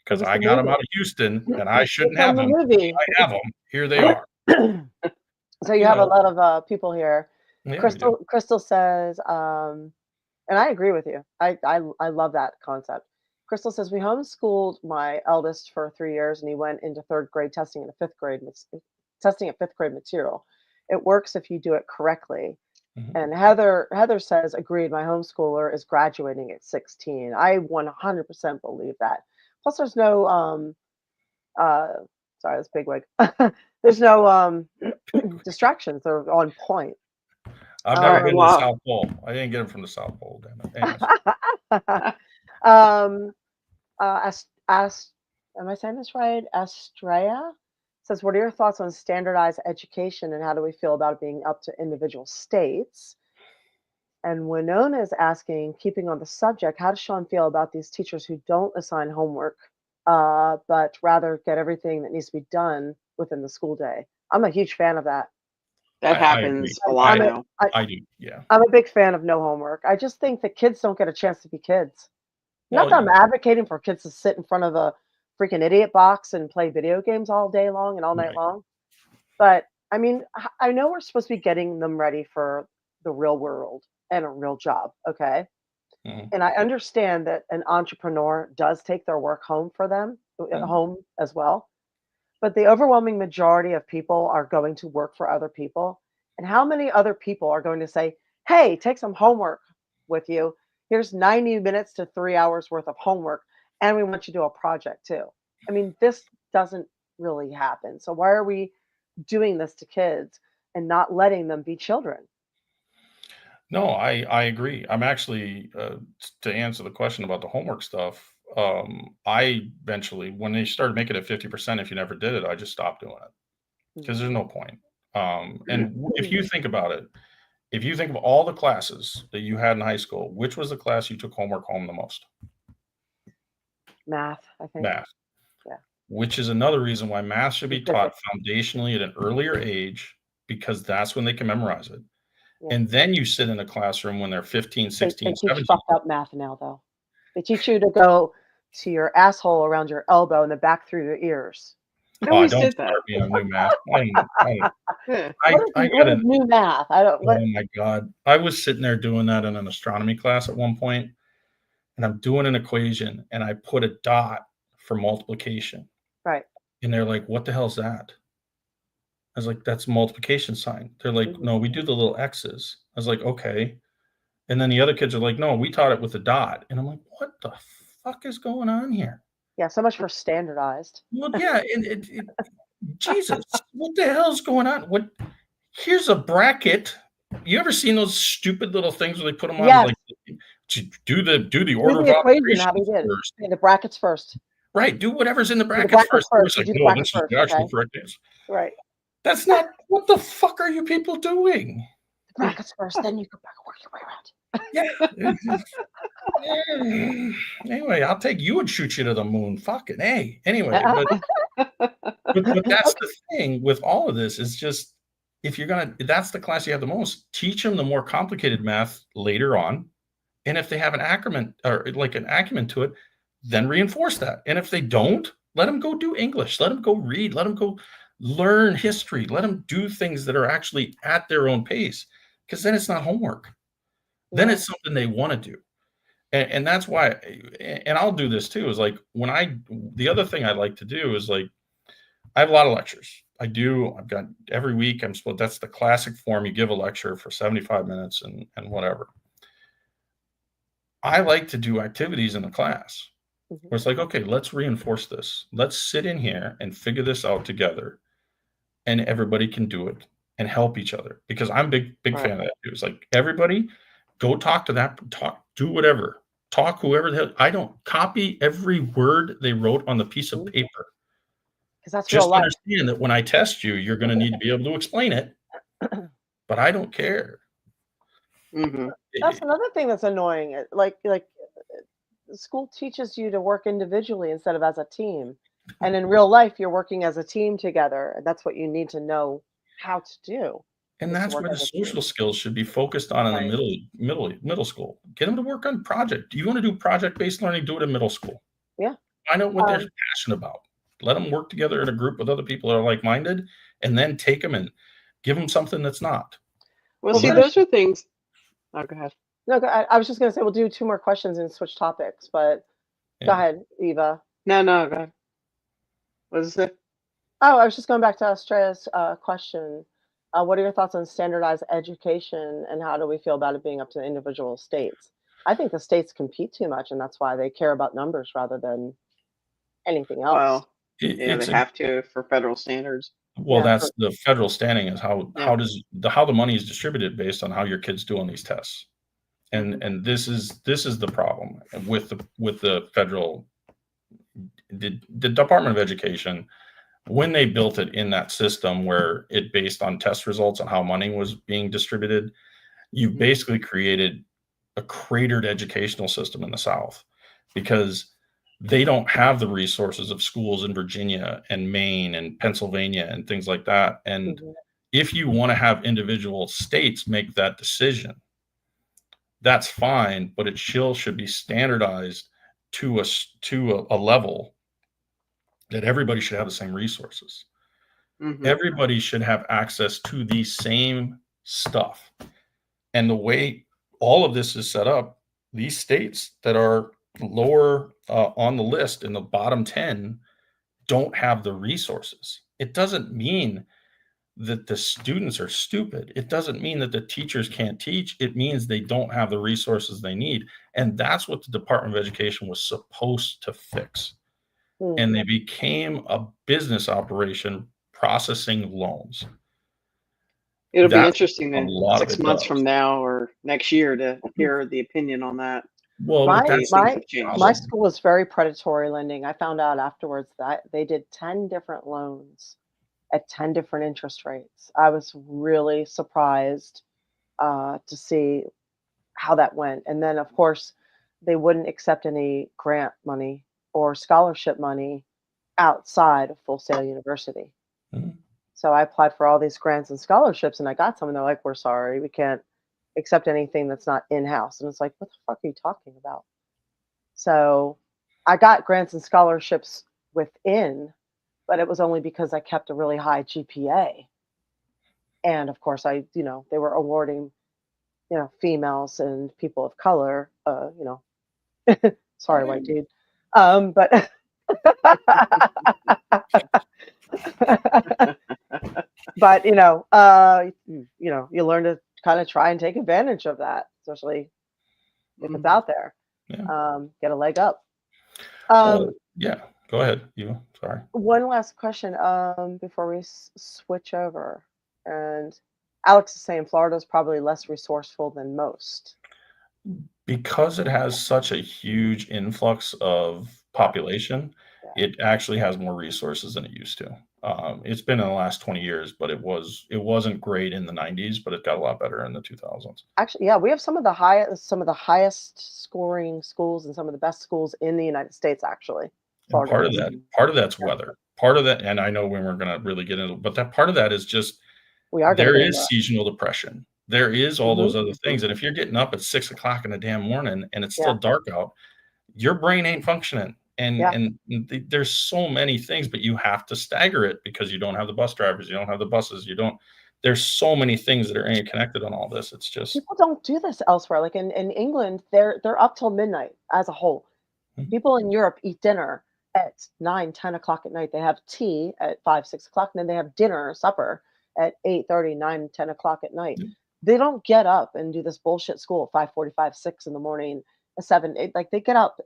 Because I got them out of Houston, and I shouldn't have them. I have them. Here they are. So you have a lot of people here. Yeah, Crystal says, and I agree with you. I love that concept. Crystal says, we homeschooled my eldest for 3 years, and he went into 3rd grade testing a 5th grade material. It works if you do it correctly. And Heather says, agreed, my homeschooler is graduating at 16. I 100% believe that. Plus, there's no sorry, that's big wig. There's no distractions. They're on point. I've never been to the South Pole. I didn't get them from the South Pole, damn it. Am I saying this right? Estrella says, what are your thoughts on standardized education, and how do we feel about it being up to individual states? And Winona is asking, keeping on the subject, how does Sean feel about these teachers who don't assign homework, but rather get everything that needs to be done within the school day? I'm a huge fan of that. That happens a lot now. I do, yeah. I'm a big fan of no homework. I just think that kids don't get a chance to be kids. Not that I'm advocating for kids to sit in front of a freaking idiot box and play video games all day long and all night long. But I mean, I know we're supposed to be getting them ready for the real world and a real job. Okay. And I understand that an entrepreneur does take their work home for them, home as well. But the overwhelming majority of people are going to work for other people. And how many other people are going to say, hey, take some homework with you. Here's 90 minutes to 3 hours worth of homework, and we want you to do a project too. I mean, this doesn't really happen. So why are we doing this to kids and not letting them be children? No, I agree. I'm actually, to answer the question about the homework stuff, I eventually, when they started making it 50%, if you never did it, I just stopped doing it because there's no point. And if you think about it, if you think of all the classes that you had in high school, which was the class you took homework home the most? Math, I think. Math. Yeah. Which is another reason why math should be taught foundationally at an earlier age, because that's when they can memorize it. Yeah. And then you sit in a classroom when they're 15, 16, they 17. Teach fucked up math now, though. They teach you to go to your asshole around your elbow and the back through your ears. Oh, don't start me on new math. What is new math? Oh my God. I was sitting there doing that in an astronomy class at one point, and I'm doing an equation and I put a dot for multiplication. Right. And they're like, what the hell is that? I was like, that's a multiplication sign. They're like, no, we do the little X's. I was like, okay. And then the other kids are like, no, we taught it with a dot. And I'm like, what the fuck is going on here? Yeah, so much for standardized. Well, yeah, Jesus, what the hell's going on? Here's a bracket. You ever seen those stupid little things where they put them on? Yes. Like, do the order of operations first. Yeah, the brackets first. Right. Do whatever's in the brackets first. It's like, no, this is the actual correct answer. Right. That's not. What the fuck are you people doing? The brackets first, then you go back and work your way around. Yeah. Anyway, I'll take you and shoot you to the moon. Fucking A. Anyway, but that's the thing with all of this is just, if you're going to, that's the class you have the most, teach them the more complicated math later on. And if they have an acumen to it, then reinforce that. And if they don't, let them go do English. Let them go read. Let them go learn history. Let them do things that are actually at their own pace, because then it's not homework. Then it's something they want to do. And that's why, and I'll do this too, is like the other thing I like to do is like, I have a lot of lectures. I've got every week, that's the classic form. You give a lecture for 75 minutes and whatever. I like to do activities in the class where it's like, okay, let's reinforce this. Let's sit in here and figure this out together, and everybody can do it and help each other, because I'm big fan of that. It was like, everybody go talk to do whatever, talk whoever the hell. I don't copy every word they wrote on the piece of paper. Because that's just real life. Understand that when I test you, you're going to need to be able to explain it, but I don't care. Mm-hmm. That's another thing that's annoying. Like school teaches you to work individually instead of as a team, and in real life, you're working as a team together, and that's what you need to know how to do. And that's where the social skills should be focused on in the middle school. Get them to work on project. Do you want to do project-based learning? Do it in middle school. Yeah. Find out what they're passionate about. Let them work together in a group with other people that are like-minded, and then take them and give them something that's not. Well, see, those are things. Oh, go ahead. No, I was just going to say we'll do 2 more questions and switch topics, but go ahead, Eva. No, go ahead. What is it? Oh, I was just going back to Australia's question. What are your thoughts on standardized education, and how do we feel about it being up to the individual states? I think the states compete too much, and that's why they care about numbers rather than anything else. Well, they have to for federal standards. Well, that's the federal standing is how the money is distributed based on how your kids do on these tests, and this is the problem with the federal, the Department of Education. When they built it in that system where it based on test results and how money was being distributed, you basically created a cratered educational system in the South, because they don't have the resources of schools in Virginia and Maine and Pennsylvania and things like that. And if you want to have individual states make that decision, that's fine, but it should be standardized to a level that everybody should have the same resources. Everybody should have access to the same stuff. And the way all of this is set up, these states that are lower on the list in the bottom 10 don't have the resources. It doesn't mean that the students are stupid. It doesn't mean that the teachers can't teach. It means they don't have the resources they need. And that's what the Department of Education was supposed to fix. And they became a business operation processing loans. It'll be interesting then 6 months from now or next year to hear the opinion on that. Well, my school was very predatory lending. I found out afterwards that they did 10 different loans at 10 different interest rates. I was really surprised to see how that went. And then, of course, they wouldn't accept any grant money or scholarship money outside of Full Sail University. Mhm. So I applied for all these grants and scholarships, and I got some, and they're like, "We're sorry, we can't accept anything that's not in-house." And it's like, what the fuck are you talking about? So I got grants and scholarships within, but it was only because I kept a really high GPA. And of course, they were awarding, females and people of color, sorry, white dude. But but you learn to kind of try and take advantage of that, especially if it's out there. Yeah. Get a leg up. Yeah, go ahead. Sorry. One last question before we switch over. And Alex is saying Florida's probably less resourceful than most. Because it has such a huge influx of population, it actually has more resources than it used to. It's been in the last 20 years, but it wasn't great in the 90s, but it got a lot better in the 2000s. Actually, yeah, we have some of the highest scoring schools and some of the best schools in the United States, actually. And part of that's weather. Part of that, and I know we weren't going to really get into it, but that part of that is just there is seasonal depression. There is all those other things. And if you're getting up at 6 o'clock in the damn morning and it's still dark out, your brain ain't functioning. And there's so many things, but you have to stagger it because you don't have the bus drivers, you don't have the buses, there's so many things that are interconnected on all this. It's just people don't do this elsewhere. Like in England, they're up till midnight as a whole. Mm-hmm. People in Europe eat dinner at 9, 10 o'clock at night. They have tea at 5, 6 o'clock, and then they have dinner or supper at 8:30, 9, 10 o'clock at night. Mm-hmm. They don't get up and do this bullshit school at 5:45, 6 in the morning, 7, 8. Like they get up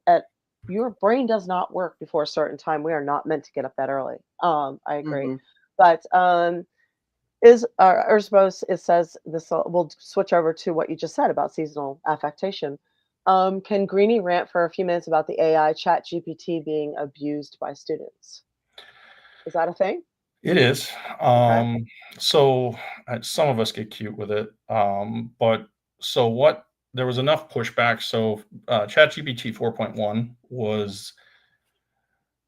your brain does not work before a certain time. We are not meant to get up that early. I agree. Mm-hmm. But it says this, we'll switch over to what you just said about seasonal affectation. Can Greeney rant for a few minutes about the AI chat GPT being abused by students? Is that a thing? It is. Okay. So some of us get cute with it. There was enough pushback. So ChatGPT 4.1 was,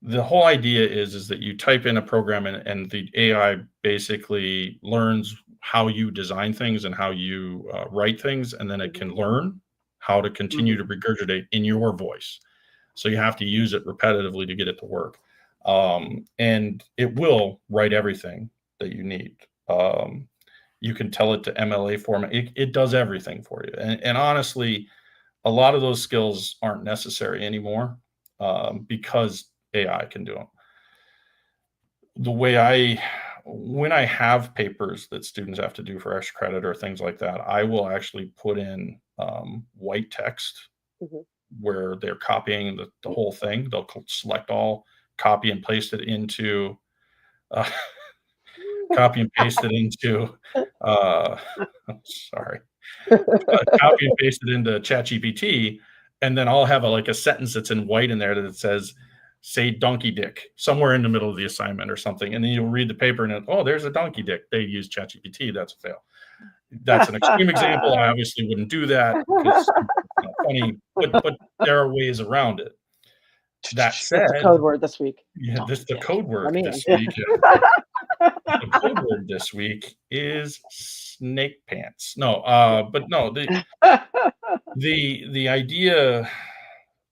the whole idea is that you type in a program and the AI basically learns how you design things and how you write things. And then it can learn how to continue to regurgitate in your voice. So you have to use it repetitively to get it to work. And it will write everything that you need. You can tell it to MLA format. It does everything for you. And honestly, a lot of those skills aren't necessary anymore because AI can do them. When I have papers that students have to do for extra credit or things like that, I will actually put in white text where they're copying the whole thing. They'll select all, copy and paste it into copy and paste it into ChatGPT, and then I'll have a sentence that's in white in there that says, say donkey dick, somewhere in the middle of the assignment or something, and then you'll read the paper and there's a donkey dick. They use ChatGPT. That's a fail. That's an extreme example. I obviously wouldn't do that because it's not funny, but there are ways around it. That said, that's the code word this week. Yeah, the code word this week. The code word this week is snake pants. No, but no, the idea,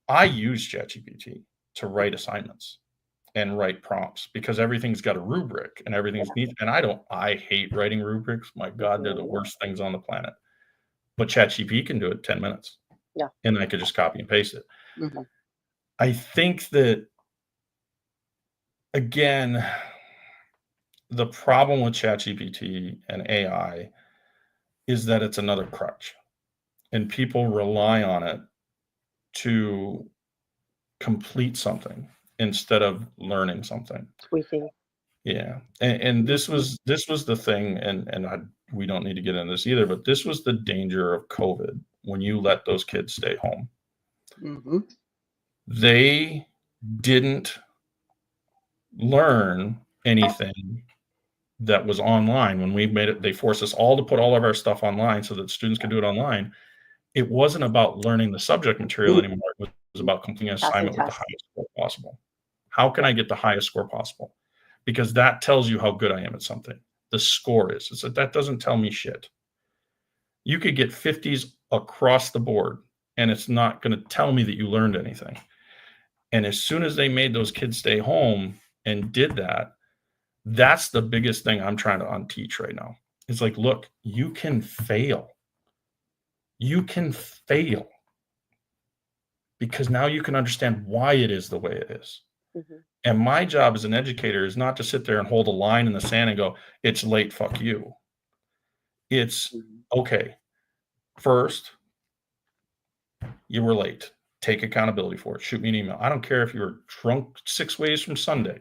I use ChatGPT to write assignments and write prompts because everything's got a rubric and everything's neat. And I hate writing rubrics. My God, they're the worst things on the planet. But ChatGPT can do it in 10 minutes. Yeah. And I could just copy and paste it. Mm-hmm. I think that, again, the problem with ChatGPT and AI is that it's another crutch, and people rely on it to complete something instead of learning something. Tweaking. Yeah, and this was the thing, and we don't need to get into this either, but this was the danger of COVID when you let those kids stay home. Mm-hmm. They didn't learn anything that was online, when we made it, they forced us all to put all of our stuff online so that students could do it online. It wasn't about learning the subject material anymore. It was about completing an assignment with the highest score possible. How can I get the highest score possible? Because that tells you how good I am at something. The score is. That doesn't tell me shit. You could get 50s across the board, and it's not going to tell me that you learned anything. And as soon as they made those kids stay home and did that, that's the biggest thing I'm trying to unteach right now. It's like, look, you can fail. You can fail. Because now you can understand why it is the way it is. Mm-hmm. And my job as an educator is not to sit there and hold a line in the sand and go, it's late, fuck you. It's, okay, first, you were late. Take accountability for it. Shoot me an email. I don't care if you were drunk 6 ways from Sunday.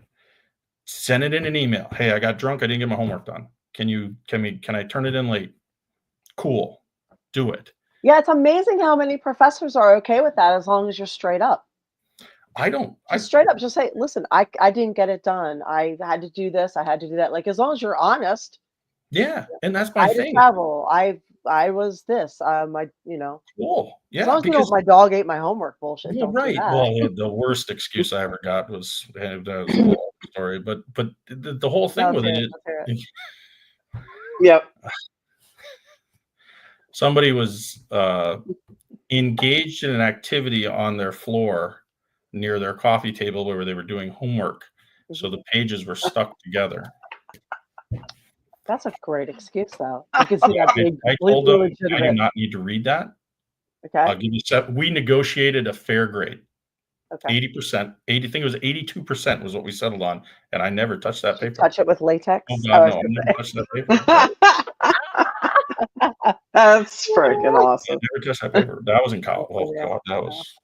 Send it in an email. Hey, I got drunk. I didn't get my homework done. Can I turn it in late? Cool. Do it. Yeah, it's amazing how many professors are okay with that as long as you're straight up. Straight up just say, listen, I didn't get it done. I had to do this. I had to do that. Like, as long as you're honest. Yeah, and that's my thing. Travel. I was this. Cool. Yeah, as long as you know my dog ate my homework bullshit. Well, right. Well, the worst excuse I ever got was, that was a whole story. But the whole thing with it. Yep. Somebody was engaged in an activity on their floor near their coffee table where they were doing homework. So the pages were stuck together. That's a great excuse, though. You can see that big, I told them I do not need to read that. Okay. I'll give you we negotiated a fair grade. Okay. 80%. I think it was 82% was what we settled on, and I never touched that paper. Touch it with latex? Oh, God, no, I never touched that paper. That's freaking awesome. I never touched that paper. That was in college. Oh, God, that was.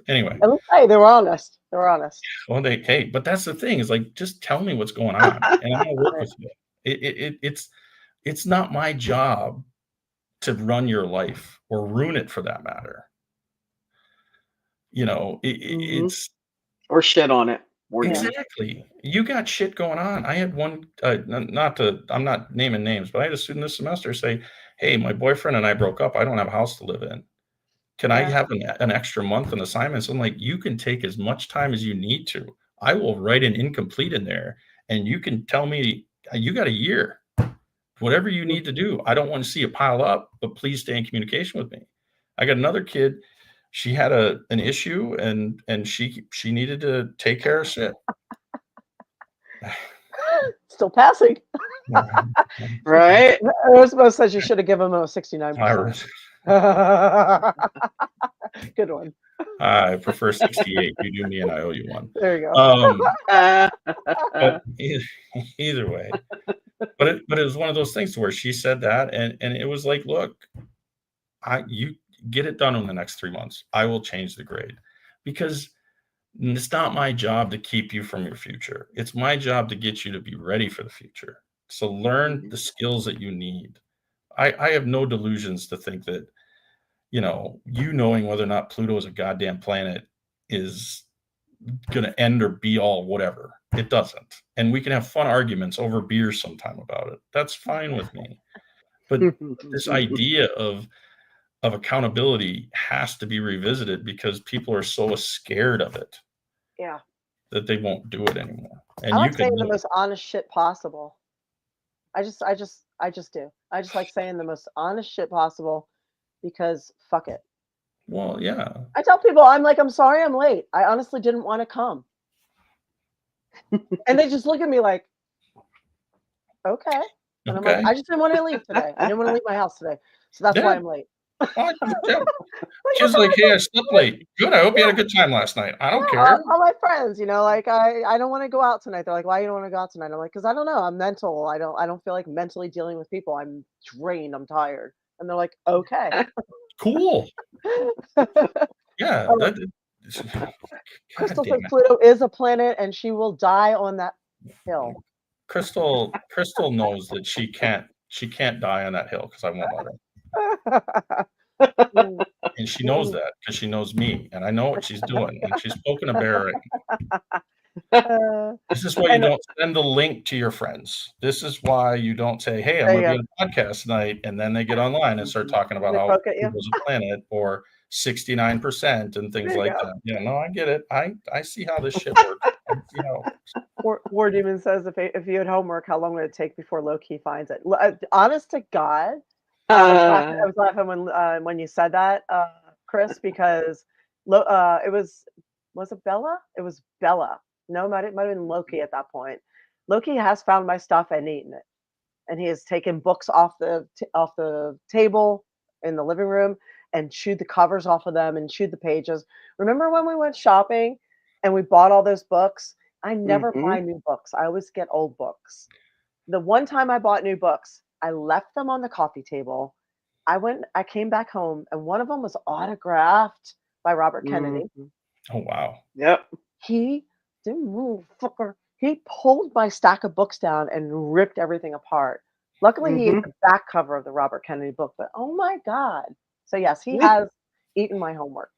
Anyway. Hey, they were honest. They were honest. Well, but that's the thing, is like, just tell me what's going on, and I'm gonna work with you. It's not my job to run your life or ruin it, for that matter. It's or shit on it. Exactly. You got shit going on. I had one, I'm not naming names, but I had a student this semester say, hey, my boyfriend and I broke up. I don't have a house to live in. Can I have an extra month in assignments? I'm like, you can take as much time as you need to. I will write an incomplete in there, and you can tell me you got a year. Whatever you need to do. I don't want to see it pile up, but please stay in communication with me. I got another kid. She had an issue, and she needed to take care of shit. Still passing. Right? Elizabeth says you should have given him a 69%. Good one. I prefer 68. You do me and I owe you one. There you go. But either way. But it was one of those things where she said that, and it was like, look, you get it done in the next 3 months. I will change the grade, because it's not my job to keep you from your future. It's my job to get you to be ready for the future. So learn the skills that you need. I have no delusions to think that, knowing whether or not Pluto is a goddamn planet is going to end or be all whatever. It doesn't. And we can have fun arguments over beer sometime about it. That's fine with me. But this idea of accountability has to be revisited, because people are so scared of it. Yeah. That they won't do it anymore. And I like saying the most honest shit possible. I just do. I just like saying the most honest shit possible, because fuck it. Well, yeah. I tell people, I'm sorry I'm late. I honestly didn't want to come. And they just look at me like, okay. And I'm like, I just didn't want to leave today. I didn't want to leave my house today. So that's why I'm late. She's like, hey, I slept late. Good. I hope you had a good time last night. I don't care. All my friends, I don't want to go out tonight. They're like, why you don't want to go out tonight? I'm like, because I don't know. I'm mental. I don't feel like mentally dealing with people. I'm drained. I'm tired. And they're like, okay. Cool. Yeah. Crystal says Pluto is a planet, and she will die on that hill. Crystal knows that she can't die on that hill, because I won't let her. And she knows that, because she knows me, and I know what she's doing, and she's poking a bear right now. This is why you don't send the link to your friends. This is why you don't say, hey, I'm going to be on a podcast tonight. And then they get online and start talking about how there's a planet or 69% and things like that. Yeah, no, I get it. I see how this shit works. You know. War Demon says, if you had homework, how long would it take before Loki finds it? Honest to God, I was laughing when you said that, Chris, because it was it Bella? It was Bella. No, it might have been Loki at that point. Loki has found my stuff and eaten it, and he has taken books off the table in the living room and chewed the covers off of them and chewed the pages. Remember when we went shopping and we bought all those books? I never buy new books. I always get old books. The one time I bought new books, I left them on the coffee table. I came back home, and one of them was autographed by Robert Kennedy. Oh, wow. Yep. He pulled my stack of books down and ripped everything apart. Luckily, he ate the back cover of the Robert Kennedy book, but oh my God. So yes, he has eaten my homework.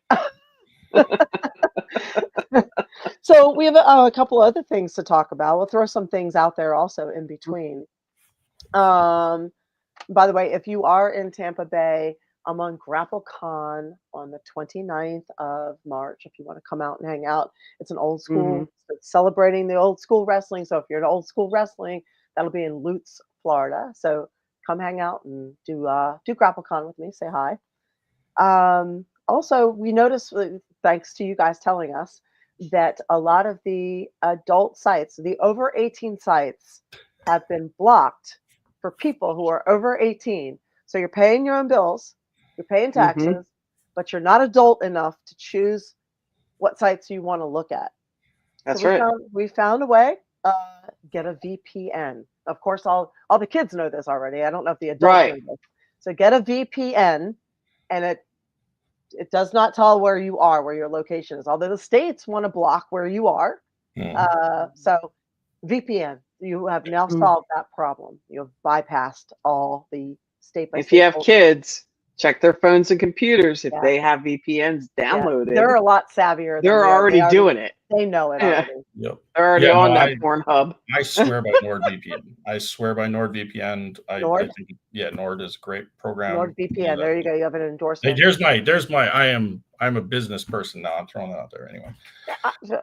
So we have a couple other things to talk about. We'll throw some things out there also in between. By the way, if you are in Tampa Bay, I'm on GrappleCon on the 29th of March. If you want to come out and hang out, it's an old school, it's celebrating the old school wrestling. So if you're in old school wrestling, that'll be in Lutz, Florida. So come hang out and do GrappleCon with me. Say hi. Also, we noticed, thanks to you guys telling us, that a lot of the adult sites, the over 18 sites, have been blocked for people who are over 18. So you're paying your own bills, you're paying taxes, but you're not adult enough to choose what sites you want to look at. That's so right. We found a way. Get a VPN. Of course, all the kids know this already. I don't know if the adults know this. So get a VPN, and it does not tell where you are, where your location is. Although the states want to block where you are. So VPN, you have now solved that problem. You've bypassed all the state by state. If you have kids, check their phones and computers. If they have VPNs downloaded, they're a lot savvier. They're already doing it. They know it already. Yep. They're already on that Pornhub. I swear by NordVPN. I think, Nord is a great program. NordVPN. There you go. You have an endorsement. Hey, I'm a business person now. I'm throwing that out there anyway.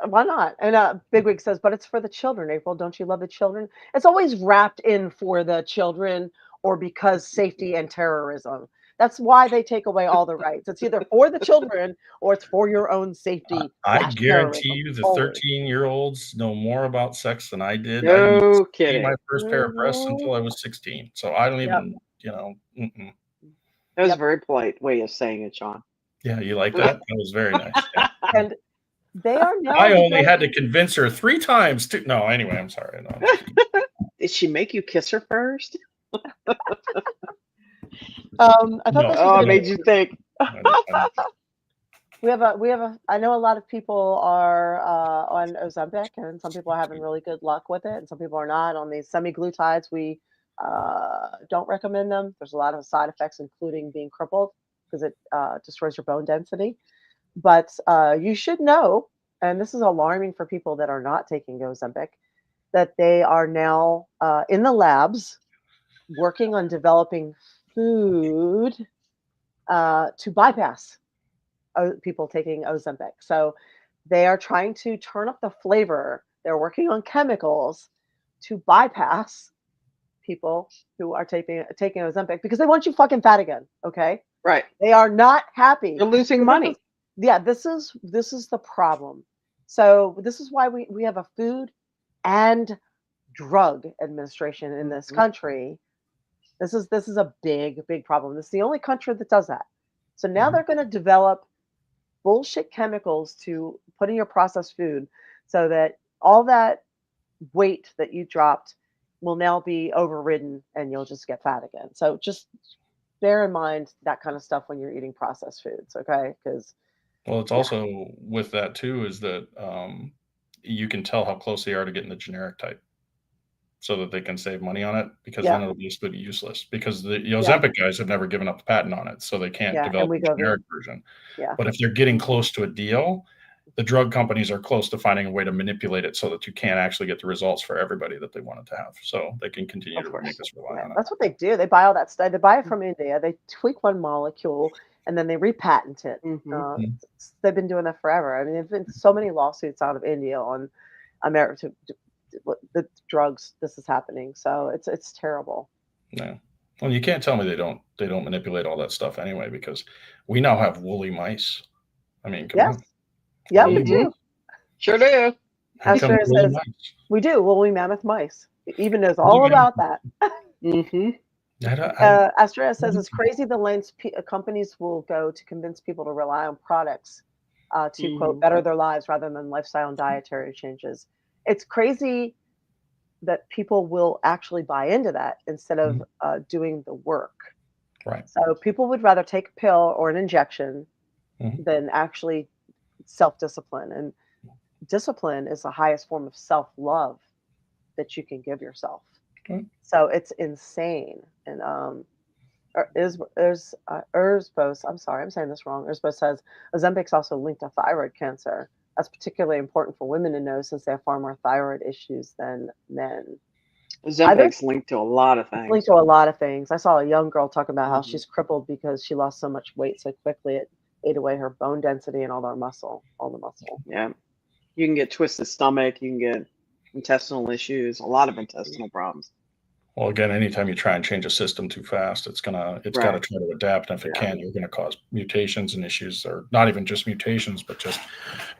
Why not? And Bigwig says, but it's for the children, April. Don't you love the children? It's always wrapped in for the children or because safety and terrorism. That's why they take away all the rights. It's either for the children or it's for your own safety. I guarantee you the 13-year-olds know more about sex than I did. No I didn't kidding. See my first pair of breasts until I was 16. So I don't even, That was a very polite way of saying it, Sean. Yeah, you like that? That was very nice. Yeah. And they are now. I only had to convince her 3 times to. No, anyway, I'm sorry. No. Did she make you kiss her first? I thought it made you think. We have a. I know a lot of people are on Ozempic, and some people are having really good luck with it, and some people are not. On these semaglutides, we don't recommend them. There's a lot of side effects, including being crippled because it destroys your bone density. But you should know, and this is alarming for people that are not taking Ozempic, that they are now in the labs working on developing food to bypass people taking Ozempic. So they are trying to turn up the flavor. They're working on chemicals to bypass people who are taking Ozempic because they want you fucking fat again. Okay. Right. They are not happy. You're losing money. This is the problem. So this is why we have a Food and Drug Administration in this country. This is a big problem. This is the only country that does that. So now they're going to develop bullshit chemicals to put in your processed food so that all that weight that you dropped will now be overridden and you'll just get fat again. So just bear in mind that kind of stuff when you're eating processed foods, okay? Because it's also with that too is that you can tell how close they are to getting the generic type so that they can save money on it because then it'll be useless because the Ozempic guys have never given up the patent on it, so they can't develop a generic version. Yeah. But if they're getting close to a deal, the drug companies are close to finding a way to manipulate it so that you can't actually get the results for everybody that they wanted to have. So they can continue to make us rely on it. That's what they do. They buy all that stuff. They buy it from India. They tweak one molecule and then they repatent it. They've been doing that forever. I mean, there've been so many lawsuits out of India on America, the drugs. This is happening. So it's terrible. Yeah. Well, you can't tell me they don't manipulate all that stuff anyway, because we now have woolly mice. I mean, come on. Yeah, we do. Sure do. Astrea says we do. Woolly mammoth mice. Even knows all about that. Astrea says it's crazy the lengths companies will go to convince people to rely on products to quote better their lives rather than lifestyle and dietary changes. It's crazy that people will actually buy into that instead of doing the work. Right. So people would rather take a pill or an injection than actually self-discipline. And discipline is the highest form of self-love that you can give yourself. So it's insane. And Erzbos, I'm sorry, I'm saying this wrong. Erzbos says Ozempic's also linked to thyroid cancer. That's particularly important for women to know since they have far more thyroid issues than men. Ozempic's linked to a lot of things. Linked to a lot of things. I saw a young girl talking about how she's crippled because she lost so much weight so quickly it ate away her bone density and all the muscle. Yeah. You can get twisted stomach. You can get intestinal issues, a lot of intestinal problems. Well, again, anytime you try and change a system too fast, it's got to try to adapt. And if it can, you're going to cause mutations and issues, or not even just mutations, but just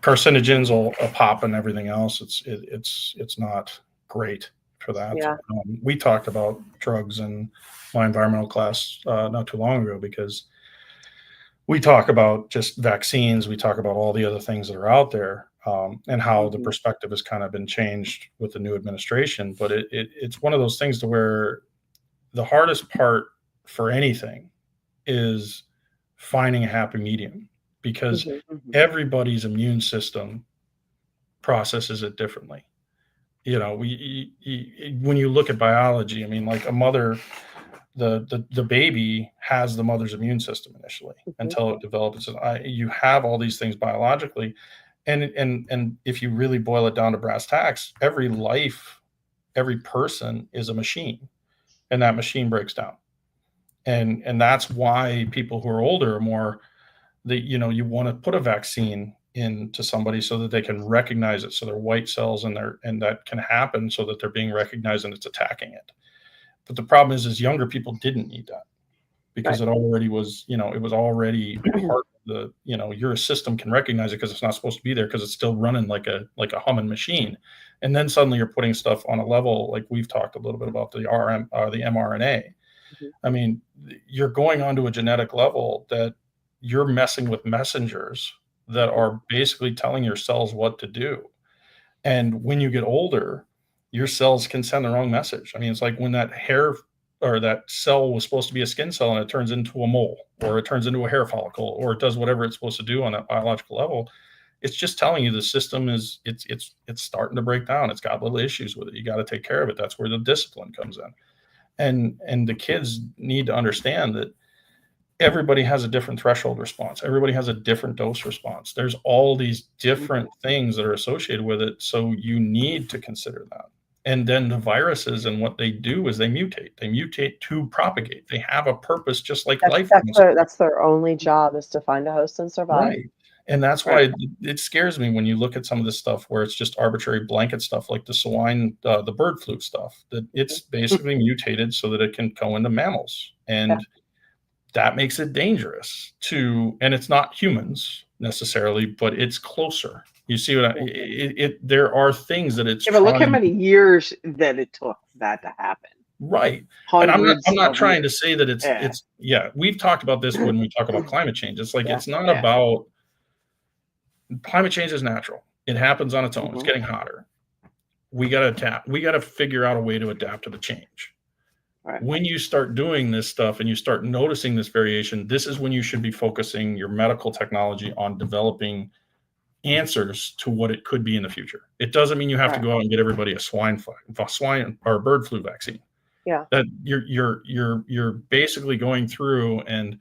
carcinogens will pop and everything else. It's not great for that. Yeah. We talked about drugs in my environmental class not too long ago, because we talk about just vaccines. We talk about all the other things that are out there. And how the perspective has kind of been changed with the new administration. But it's one of those things to where the hardest part for anything is finding a happy medium, because everybody's immune system processes it differently. You know, when you look at biology, I mean, like a mother, the baby has the mother's immune system initially until it develops. You have all these things biologically. And if you really boil it down to brass tacks, every person is a machine, and that machine breaks down. And that's why people who are older are more, you want to put a vaccine into somebody so that they can recognize it. So their white cells and that can happen so that they're being recognized and it's attacking it. But the problem is younger people didn't need that, because it already was, it was already part of your system can recognize it because it's not supposed to be there, because it's still running like a humming machine. And then suddenly you're putting stuff on a level, like we've talked a little bit about the mRNA. I mean, you're going onto a genetic level that you're messing with messengers that are basically telling your cells what to do. And when you get older, your cells can send the wrong message. I mean, it's like when that hair or that cell was supposed to be a skin cell and it turns into a mole, or it turns into a hair follicle, or it does whatever it's supposed to do on that biological level. It's just telling you the system is it's starting to break down. It's got little issues with it. You got to take care of it. That's where the discipline comes in. And the kids need to understand that everybody has a different threshold response. Everybody has a different dose response. There's all these different things that are associated with it. So you need to consider that. And then the viruses, and what they do is they mutate. They mutate to propagate. They have a purpose, just like life. That's their only job, is to find a host and survive. Right. And that's why it scares me when you look at some of this stuff where it's just arbitrary blanket stuff, like the swine, the bird flu stuff, that it's basically mutated so that it can go into mammals. And that makes it dangerous and it's not humans necessarily, but it's closer. You see what there are things that it's. Yeah, but look how many years that it took that to happen. Right. And I'm not trying to say that it's we've talked about this when we talk about climate change. It's like, it's not about, climate change is natural. It happens on its own. It's getting hotter. We got to adapt. We got to figure out a way to adapt to the change. Right. When you start doing this stuff and you start noticing this variation, this is when you should be focusing your medical technology on developing answers to what it could be in the future. It doesn't mean you have to go out and get everybody a swine or bird flu vaccine. Yeah. That you're basically going through and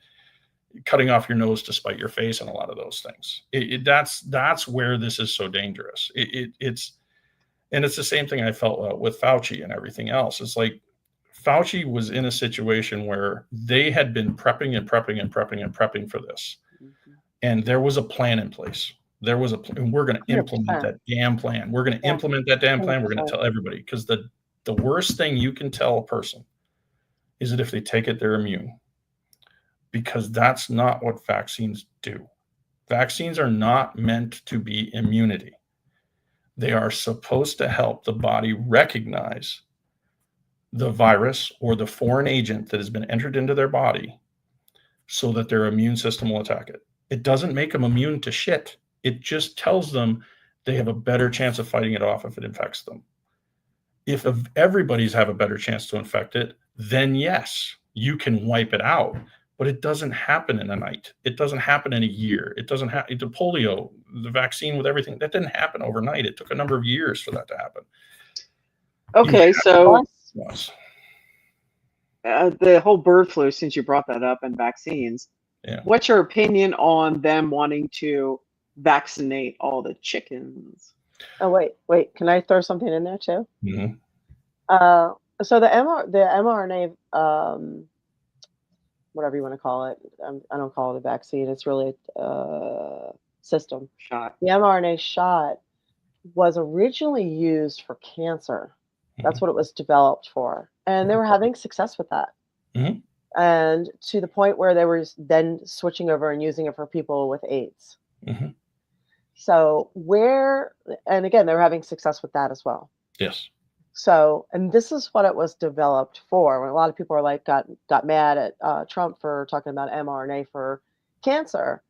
cutting off your nose to spite your face and a lot of those things. That's where this is so dangerous. It's the same thing I felt with Fauci and everything else. It's like Fauci was in a situation where they had been prepping and prepping and prepping and prepping for this. And there was a plan in place. There was and we're going to implement that damn plan. We're going to implement that damn plan. We're going to tell everybody, because the worst thing you can tell a person is that if they take it, they're immune, because that's not what vaccines do. Vaccines are not meant to be immunity. They are supposed to help the body recognize the virus or the foreign agent that has been entered into their body so that their immune system will attack it. It doesn't make them immune to shit. It just tells them they have a better chance of fighting it off if it infects them. If everybody's have a better chance to infect it, then yes, you can wipe it out. But it doesn't happen in a night. It doesn't happen in a year. It doesn't happen. The polio, the vaccine with everything, that didn't happen overnight. It took a number of years for that to happen. Okay, so the whole bird flu, since you brought that up, and vaccines, what's your opinion on them wanting to vaccinate all the chickens? Oh, wait. Can I throw something in there too? Mm-hmm. So the mRNA, whatever you want to call it, I don't call it a vaccine. It's really a system shot. The mRNA shot was originally used for cancer. That's what it was developed for, and they were having success with that. Mm-hmm. And to the point where they were then switching over and using it for people with AIDS. Mm-hmm. So and again, they were having success with that as well. Yes. So, and this is what it was developed for. When a lot of people are like got mad at Trump for talking about mRNA for cancer,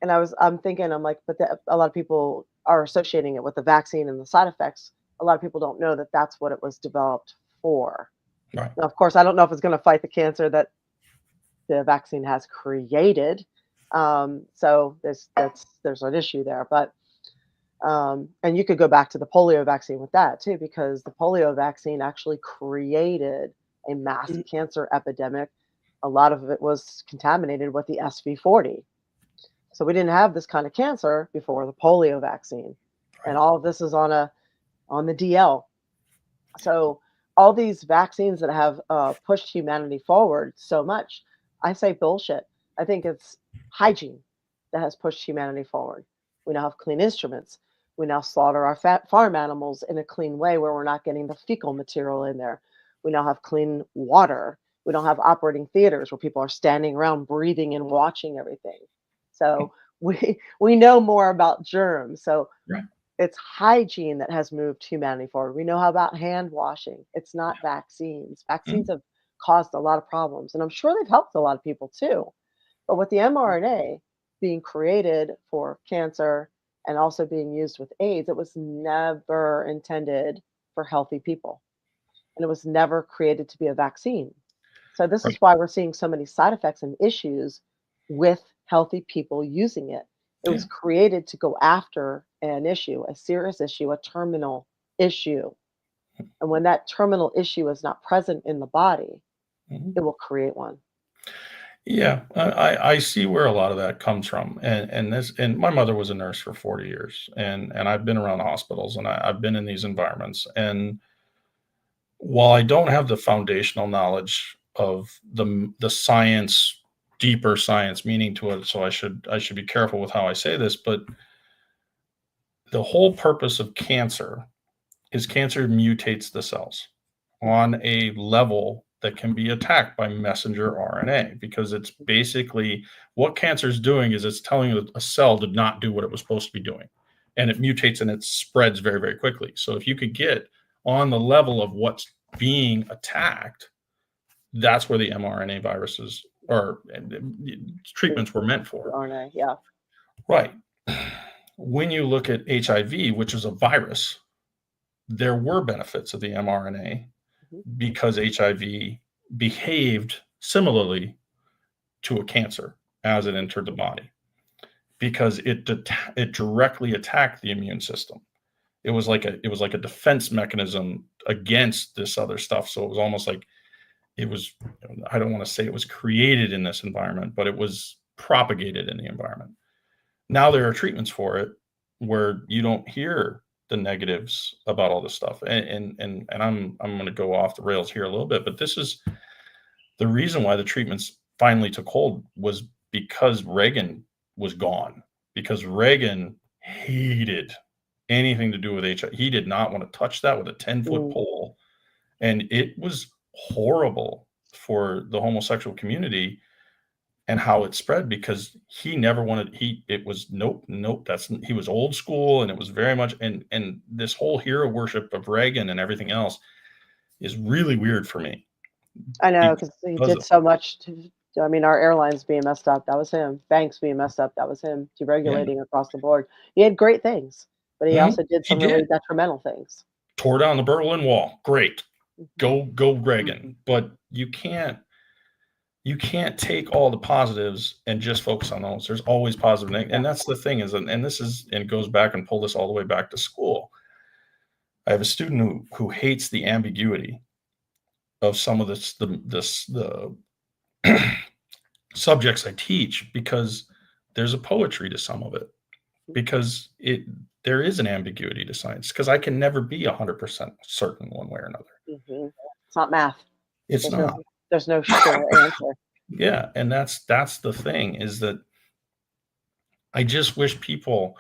and I'm thinking, I'm like, but a lot of people are associating it with the vaccine and the side effects. A lot of people don't know that that's what it was developed for. Right. Now, of course, I don't know if it's going to fight the cancer that the vaccine has created. So there's an issue there, but and you could go back to the polio vaccine with that too, because the polio vaccine actually created a mass cancer epidemic. A lot of it was contaminated with the SV40. So we didn't have this kind of cancer before the polio vaccine. And all of this is on the DL. So all these vaccines that have pushed humanity forward so much, I say bullshit. I think it's hygiene that has pushed humanity forward. We now have clean instruments. We now slaughter our farm animals in a clean way where we're not getting the fecal material in there. We now have clean water. We don't have operating theaters where people are standing around breathing and watching everything. So we know more about germs. So it's hygiene that has moved humanity forward. We know how about hand washing. It's not vaccines. Vaccines have caused a lot of problems, and I'm sure they've helped a lot of people too. But with the mRNA being created for cancer and also being used with AIDS, it was never intended for healthy people. And it was never created to be a vaccine. So this is why we're seeing so many side effects and issues with healthy people using it. It was created to go after an issue, a serious issue, a terminal issue. And when that terminal issue is not present in the body, it will create one. Yeah, I see where a lot of that comes from, and my mother was a nurse for 40 years, and I've been around hospitals, and I've been in these environments, and while I don't have the foundational knowledge of the science, deeper science meaning to it, so I should be careful with how I say this, but the whole purpose of cancer is cancer mutates the cells on a level that can be attacked by messenger RNA, because it's basically what cancer is doing is it's telling you that a cell did not do what it was supposed to be doing, and it mutates and it spreads very, very quickly. So if you could get on the level of what's being attacked, that's where the mRNA viruses or treatments were meant for. RNA, yeah. Right. When you look at HIV, which is a virus, there were benefits of the mRNA because HIV behaved similarly to a cancer as it entered the body, because it directly attacked the immune system. It was like a defense mechanism against this other stuff. So it was almost like it was, I don't want to say it was created in this environment, but it was propagated in the environment. Now there are treatments for it where you don't hear the negatives about all this stuff. And I'm going to go off the rails here a little bit, but this is the reason why the treatments finally took hold, was because Reagan was gone, because Reagan hated anything to do with HIV. He did not want to touch that with a 10-foot pole. And it was horrible for the homosexual community and how it spread, because he never wanted, it was nope, he was old school, and it was very much, and this whole hero worship of Reagan and everything else is really weird for me. I know, because he did so much I mean, our airlines being messed up, that was him. Banks being messed up, that was him. Deregulating across the board. He had great things, but he also did some really detrimental things. Tore down the Berlin Wall. Great. Go Reagan. But you can't take all the positives and just focus on those. There's always positive. And that's the thing is, and this is, and it goes back and pull this all the way back to school. I have a student who hates the ambiguity of some of the subjects I teach, because there's a poetry to some of it, because there is an ambiguity to science, because I can never be 100% certain one way or another. It's not math. There's not. There's no sure answer. Yeah, and that's the thing, is that I just wish people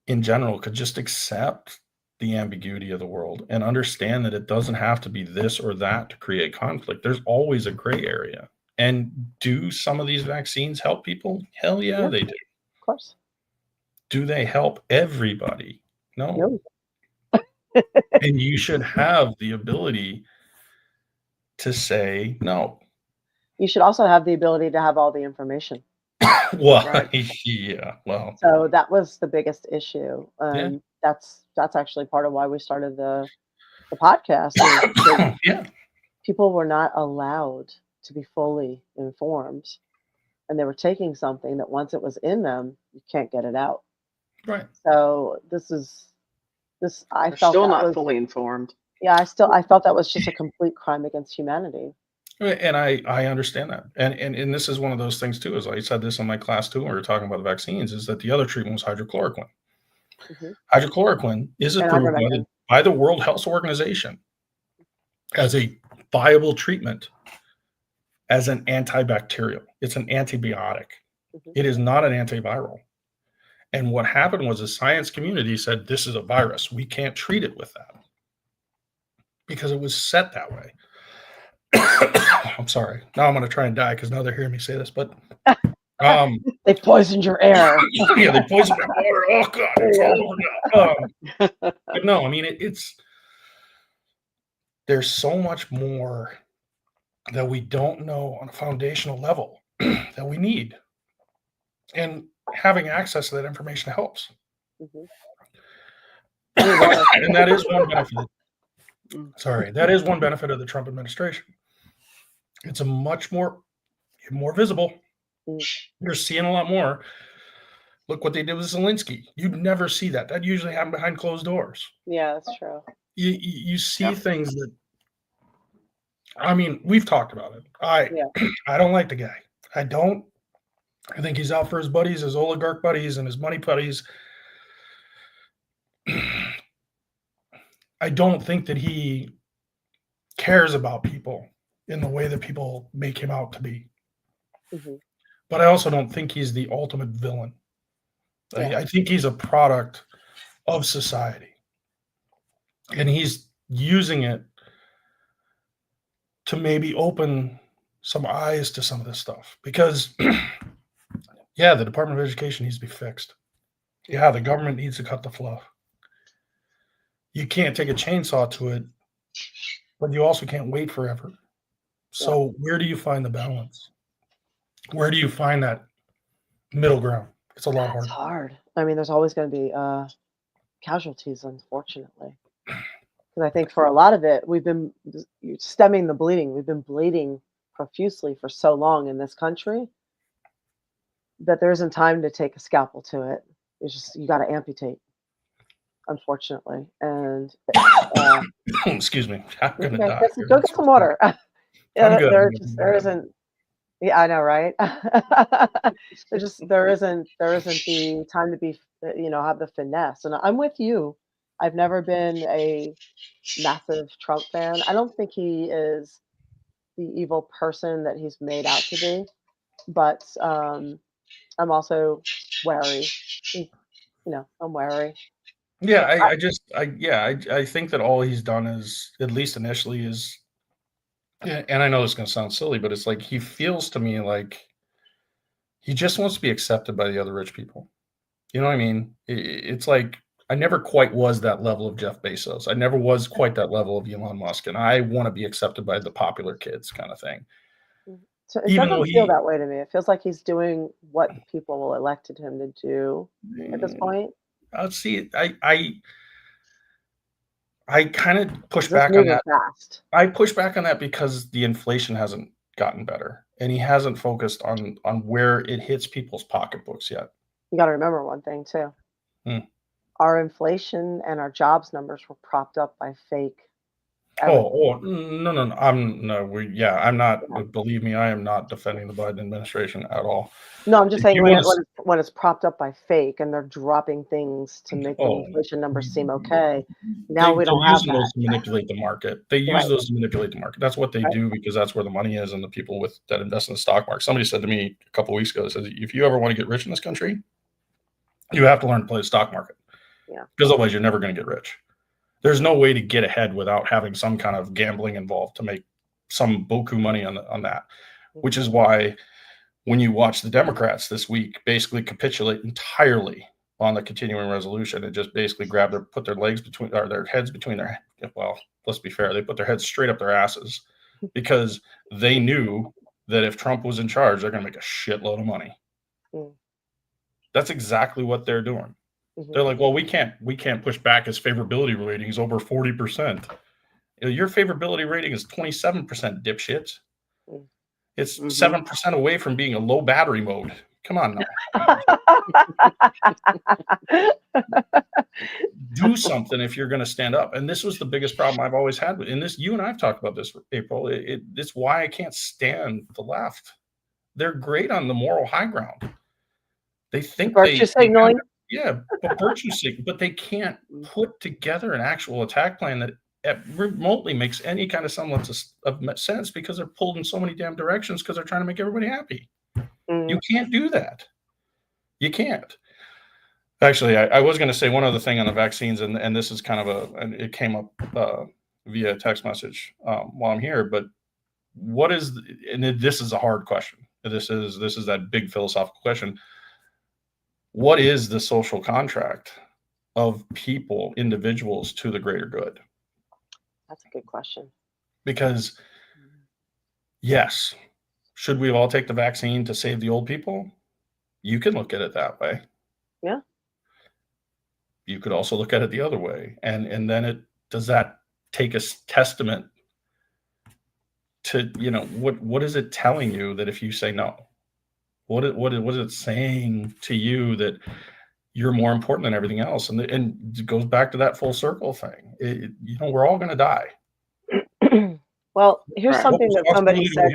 in general could just accept the ambiguity of the world and understand that it doesn't have to be this or that to create conflict. There's always a gray area. And do some of these vaccines help people? Hell yeah, they do. Of course. Do they help everybody? No. And you should have the ability to say no. You should also have the ability to have all the information. Well, right? Yeah. Well, so that was the biggest issue. That's actually part of why we started the podcast. People were not allowed to be fully informed, and they were taking something that once it was in them, you can't get it out. Right. So this. I They're felt still not fully informed. Yeah, I felt that was just a complete crime against humanity. And I understand that. And this is one of those things too, as I said this in my class too, when we were talking about the vaccines, is that the other treatment was hydrochloroquine. Hydrochloroquine is approved by the World Health Organization as a viable treatment, as an antibacterial. It's an antibiotic. It is not an antiviral. And what happened was the science community said, this is a virus. We can't treat it with that, because it was set that way. I'm sorry. Now I'm going to try and die because now they're hearing me say this, but they poisoned your air. Yeah, they poisoned my water. Oh God, it's all over now. But no, I mean, there's so much more that we don't know on a foundational level that we need, and having access to that information helps. And that is one benefit. That is one benefit of the Trump administration. It's a much more visible. You're seeing a lot more. Look what they did with Zelensky. You'd never see that. That usually happened behind closed doors. Yeah, that's true. You see things that, I mean, we've talked about it. I don't like the guy. I don't. I think he's out for his buddies, his oligarch buddies, and his money buddies. I don't think that he cares about people in the way that people make him out to be. But I also don't think he's the ultimate villain. I think he's a product of society. And he's using it to maybe open some eyes to some of this stuff. Because, the Department of Education needs to be fixed. Yeah, the government needs to cut the fluff. You can't take a chainsaw to it, but you also can't wait forever. So where do you find the balance? Where do you find that middle ground? It's a lot harder. It's hard. I mean, there's always going to be casualties, unfortunately. Because I think for a lot of it, we've been stemming the bleeding. We've been bleeding profusely for so long in this country that there isn't time to take a scalpel to it. It's just, you got to amputate, unfortunately. And excuse me, I'm gonna die. Go get some water. There isn't. Yeah, I know, right? There isn't the time to be, have the finesse. And I'm with you. I've never been a massive Trump fan. I don't think he is the evil person that he's made out to be, but I'm also wary. I'm wary. Yeah, I, I think that all he's done is, at least initially, is, and I know this is going to sound silly, but it's like he feels to me like he just wants to be accepted by the other rich people. You know what I mean? It's like I never quite was that level of Jeff Bezos. I never was quite that level of Elon Musk, and I want to be accepted by the popular kids, kind of thing. so it Even though doesn't feel that way to me. It feels like he's doing what the people elected him to do at this point. see, I kind of push Just back on moving that. fast. I push back on that because the inflation hasn't gotten better, and he hasn't focused on where it hits people's pocketbooks yet. You got to remember one thing too. Our inflation and our jobs numbers were propped up by fake. No, I'm not. Believe me, I am not defending the Biden administration at all. No, I'm just saying when it's propped up by fake and they're dropping things to make the inflation numbers seem okay. Now we don't have that. Those to manipulate the market. They use those to manipulate the market. That's what they do, because that's where the money is, and the people that invest in the stock market. Somebody said to me a couple of weeks ago, says, if you ever want to get rich in this country, you have to learn to play the stock market. Yeah. Because otherwise you're never going to get rich. There's no way to get ahead without having some kind of gambling involved to make some boku money on that, which is why when you watch the Democrats this week basically capitulate entirely on the continuing resolution and just basically put their legs between, or their heads between their, well, let's be fair, they put their heads straight up their asses because they knew that if Trump was in charge, they're going to make a shitload of money. That's exactly what they're doing. They're like, well, we can't push back his favorability ratings over 40%. Your favorability rating is 27%, dipshits. It's 7% away from being a low battery mode. Come on now. Do something if you're going to stand up. And this was the biggest problem I've always had with, and this, you and I've talked about this, April. It's why I can't stand the left. They're great on the moral high ground. They think virtue signaling. But virtue signaling, but they can't put together an actual attack plan that remotely makes any kind of semblance of sense, because they're pulled in so many damn directions because they're trying to make everybody happy. You can't do that. You can't. Actually, I was going to say one other thing on the vaccines, and this is kind of it came up via text message while I'm here, but this is a hard question. This is that big philosophical question. What is the social contract of people, individuals, to the greater good? That's a good question. Because, yes, should we all take the vaccine to save the old people? You can look at it that way. Yeah. You could also look at it the other way. And then does that take a testament to, what is it telling you that if you say no? What is it saying to you that you're more important than everything else? And it goes back to that full circle thing. We're all going to die. Well, here's something that somebody said.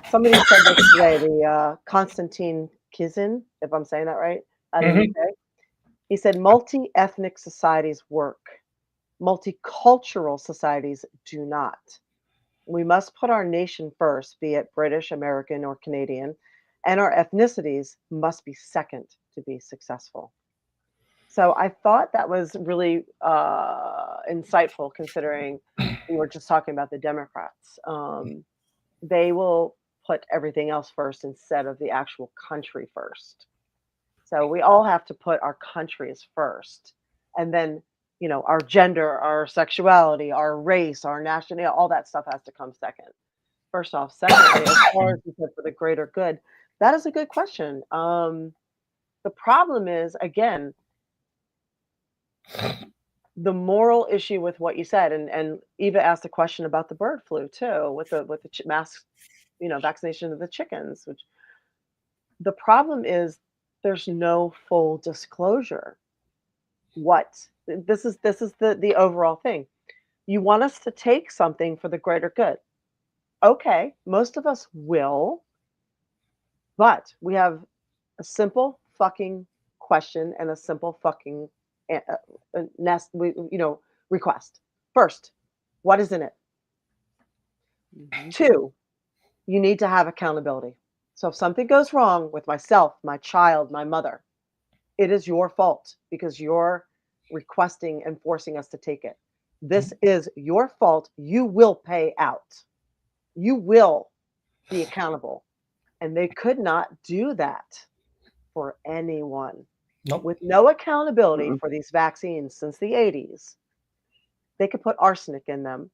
Somebody said this today. The Konstantin Kizin, if I'm saying that right, out of the UK. He said multi-ethnic societies work. Multicultural societies do not. We must put our nation first, be it British, American, or Canadian, and our ethnicities must be second to be successful. So I thought that was really insightful, considering we were just talking about the Democrats. They will put everything else first instead of the actual country first. So we all have to put our countries first, and then our gender, our sexuality, our race, our nationality, all that stuff has to come second. First off, secondly, as far as you said, for the greater good, that is a good question. The problem is, again, the moral issue with what you said, and Eva asked a question about the bird flu too, with the mass, vaccination of the chickens. Which the problem is, there's no full disclosure. This is the overall thing. You want us to take something for the greater good. Okay, most of us will, but we have a simple fucking question and a simple fucking request. First, what is in it? Mhm. 2, you need to have accountability. So if something goes wrong with myself, my child, my mother, it is your fault because you're requesting and forcing us to take it. This is your fault. You will pay out. You will be accountable. And they could not do that for anyone. Nope. With no accountability Mm-mm. for these vaccines since the 80s, they could put arsenic in them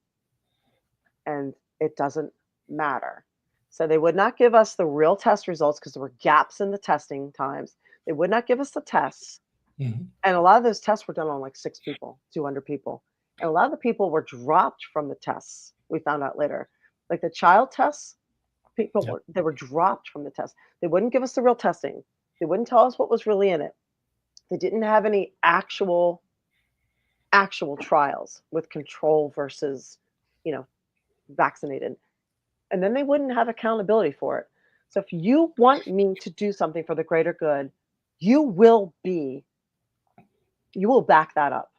and it doesn't matter. So they would not give us the real test results because there were gaps in the testing times. They would not give us the tests. Mhm. And a lot of those tests were done on like 6 people, 200 people. And a lot of the people were dropped from the tests. We found out later. Like the child tests, Yeah. they were dropped from the test. They wouldn't give us the real testing. They wouldn't tell us what was really in it. They didn't have any actual trials with control versus, you know, vaccinated. And then they wouldn't have accountability for it. So if you want me to do something for the greater good, you will back that up.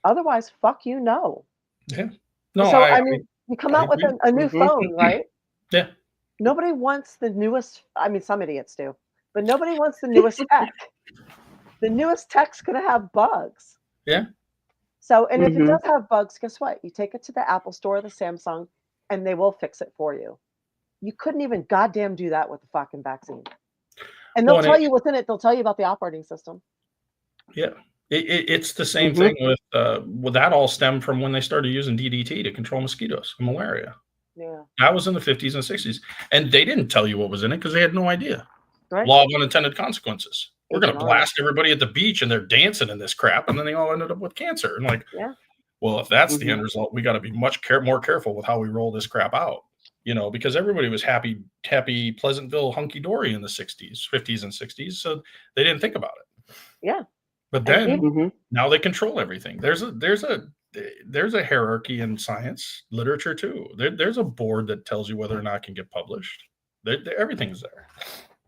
Otherwise, fuck you, no. Yeah. No, So, I I mean, you come I out with agree. a new Mhm. phone, right? Yeah. Nobody wants the newest, I mean, some idiots do, but nobody wants the newest tech. The newest tech's gonna have bugs. Yeah. So, and if it Mhm. does have bugs, guess what? You take it to the Apple Store or the Samsung, and they will fix it for you. You couldn't even goddamn do that with the fucking vaccine. And they'll Well, and tell you what's in it. They'll tell you about the operating system. yeah. It's the same Mhm. thing with well, that all stemmed from when they started using DDT to control mosquitoes and malaria. Yeah. That was in the 50s and 60s. And they didn't tell you what was in it because they had no idea. Right? Law of unintended consequences. We're going Agent to Orange. blast everybody at the beach and they're dancing in this crap. And then they all ended up with cancer. And like, Yeah. well, if that's the Mhm. end result, we got to be much more careful with how we roll this crap out, because everybody was happy, Pleasantville, hunky dory in the 60s, 50s, and 60s. So they didn't think about it. Yeah. But And then even Mhm. now they control everything. There's a hierarchy in science literature too. There's a board that tells you whether or not it can get published. Everything's there.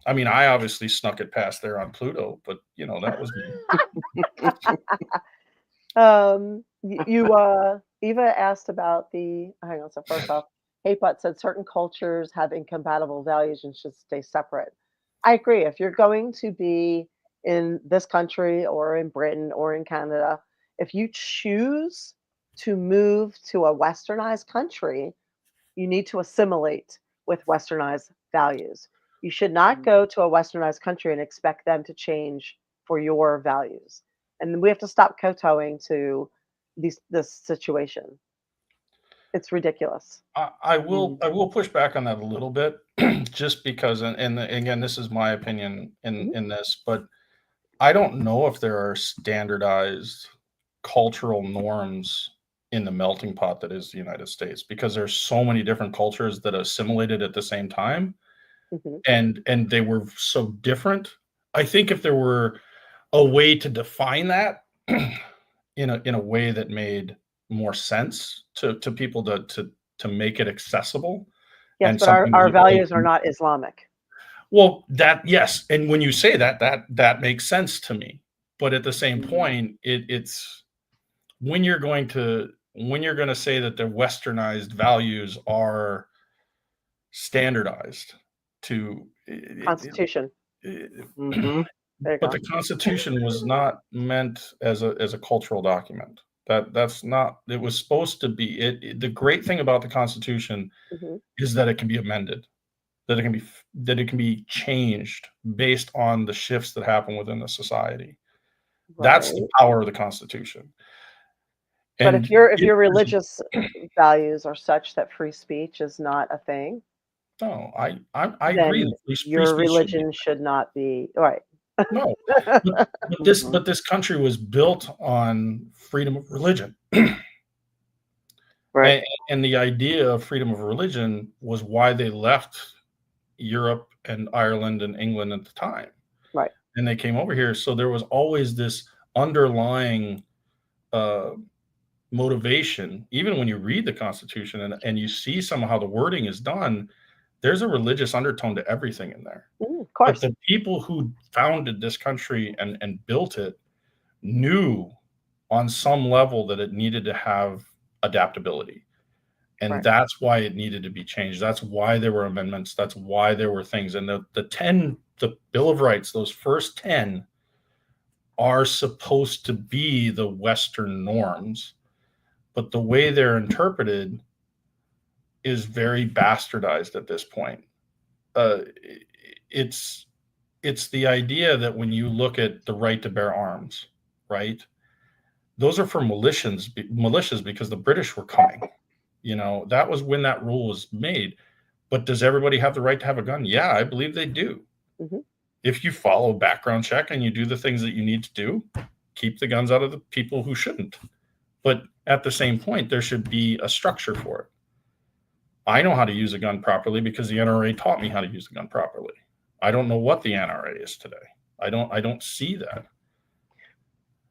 I mean, I obviously snuck it past there on Pluto, but that was me. Eva asked about the hang on. So first off, Butt said certain cultures have incompatible values and should stay separate. I agree. If you're going to be in this country or in Britain or in Canada, if you choose to move to a westernized country, you need to assimilate with westernized values. You should not go to a westernized country and expect them to change for your values. And we have to stop kowtowing to this situation. It's ridiculous. I will Mhm. I will push back on that a little bit, just because, and again, this is my opinion Mhm. in this, but I don't know if there are standardized cultural norms in the melting pot that is the United States, because there's so many different cultures that assimilated at the same time, Mhm. and they were so different. I think if there were a way to define that in a way that made more sense to people to make it accessible Yes, and but our, something that our you all values are not Islamic. well, that yes, and when you say that makes sense to me. But at the same Mhm. point, it's when you're going to say that the westernized values are standardized to Constitution. it- Mhm. There you but go. the Constitution was not meant as a cultural document. That's not. It was supposed to be. The great thing about the Constitution Mhm. is that it can be amended, that it can be changed based on the shifts that happen within the society. That's the Right. power of the Constitution. But And if your religious values are such that free speech is not a thing, no, I agree then that free your speech should be religion should not be right. no, but this Mhm. country was built on freedom of religion. Right. And the idea of freedom of religion was why they left Europe and Ireland and England at the time. Right. And they came over here. So there was always this underlying motivation, even when you read the Constitution and you see some of how the wording is done, there's a religious undertone to everything in there. Of course. But the people who founded this country and built it knew on some level that it needed to have adaptability. And Right. that's why it needed to be changed. That's why there were amendments. That's why there were things. And the Bill of Rights, those first 10 are supposed to be the Western norms, but the way they're interpreted is very bastardized at this point. It's the idea that when you look at the right to bear arms, right? Those are for militias because the British were coming. That was when that rule was made. But does everybody have the right to have a gun? Yeah, I believe they do. Mm-hmm. If you follow background check and you do the things that you need to do, keep the guns out of the people who shouldn't. But at the same point, there should be a structure for it. I know how to use a gun properly because the NRA taught me how to use a gun properly. I don't know what the NRA is today. I don't see that.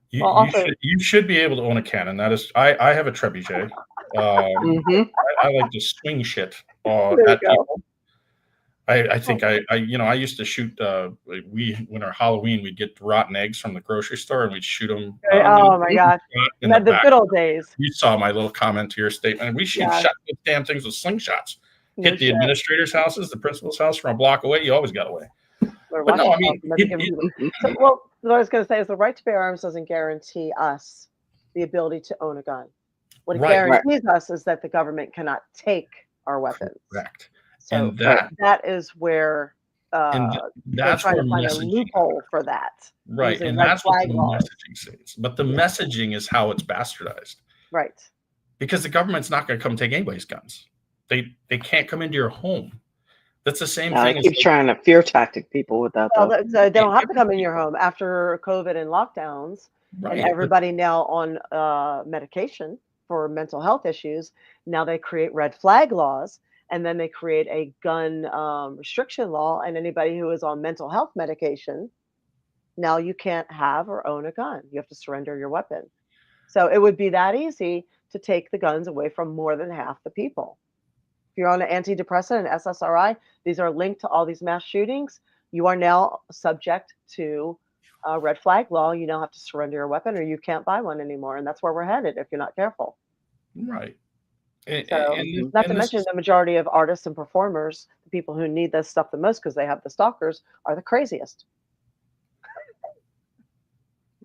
You should be able to own a cannon. That is, I have a trebuchet. I like to swing shit at people. I think I used to shoot. When our Halloween, we'd get rotten eggs from the grocery store and we'd shoot them. Oh my God! The good old days. You saw my little comment to your statement. We shot those damn things with slingshots. Hit the administrators' houses, the principal's house from a block away. You always got away. But no, I mean, what I was going to say is the right to bear arms doesn't guarantee us the ability to own a gun. What it guarantees us is that the government cannot take our weapons. Correct. So and that is where that's trying where to find a loophole for that. Right, and that's what the messaging says. But the messaging is how it's bastardized. Right. Because the government's not going to come take anybody's guns. They can't come into your home. That's the same thing. I keep trying to fear tactic people with that. Well, they don't have to come in your home after COVID and lockdowns, and everybody now on medication for mental health issues. Now they create red flag laws, and then they create a gun restriction law, and anybody who is on mental health medication, now you can't have or own a gun. You have to surrender your weapon. So it would be that easy to take the guns away from more than half the people. If you're on an antidepressant and SSRI, these are linked to all these mass shootings. You are now subject to a red flag law. You now have to surrender your weapon or you can't buy one anymore. And that's where we're headed if you're not careful. Right. Not to mention the majority of artists and performers, the people who need this stuff the most because they have the stalkers, are the craziest.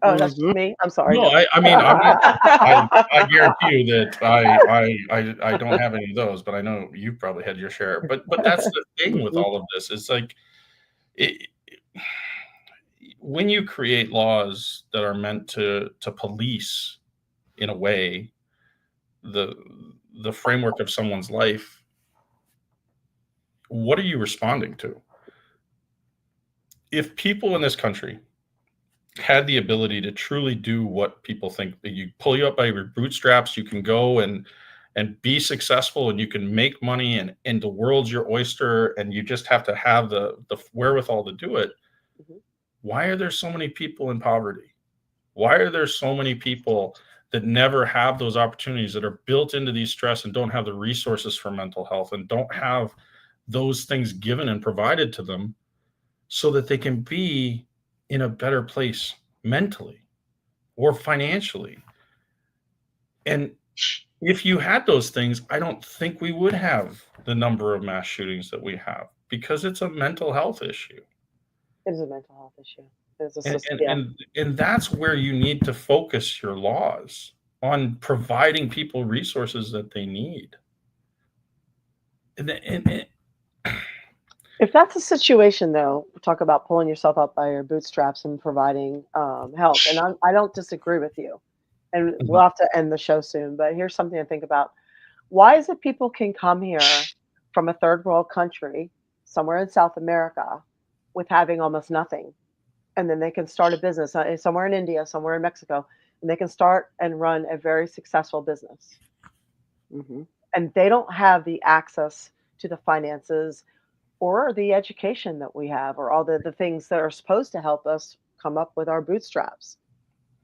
Oh, that's just me. I'm sorry. No, I mean, I guarantee you that I don't have any of those, but I know you've probably had your share. But that's the thing with all of this. It's like when you create laws that are meant to police, in a way, the framework of someone's life, what are you responding to? If people in this country had the ability to truly do what people think, that you pull you up by your bootstraps, you can go and be successful and you can make money and the world's your oyster and you just have to have the wherewithal to do it. Mm-hmm. Why are there so many people in poverty? Why are there so many people that never have those opportunities, that are built into these stress and don't have the resources for mental health and don't have those things given and provided to them so that they can be in a better place mentally or financially? And if you had those things, I don't think we would have the number of mass shootings that we have, because it's a mental health issue. It is a mental health issue. And that's where you need to focus your laws, on providing people resources that they need. And if that's a situation, though, we'll talk about pulling yourself up by your bootstraps and providing help. And I don't disagree with you. And we'll have to end the show soon. But here's something to think about. Why is it people can come here from a third world country, somewhere in South America, with having almost nothing? And then they can start a business somewhere in India, somewhere in Mexico, and they can start and run a very successful business. Mm-hmm. And they don't have the access to the finances or the education that we have, or all the things that are supposed to help us come up with our bootstraps.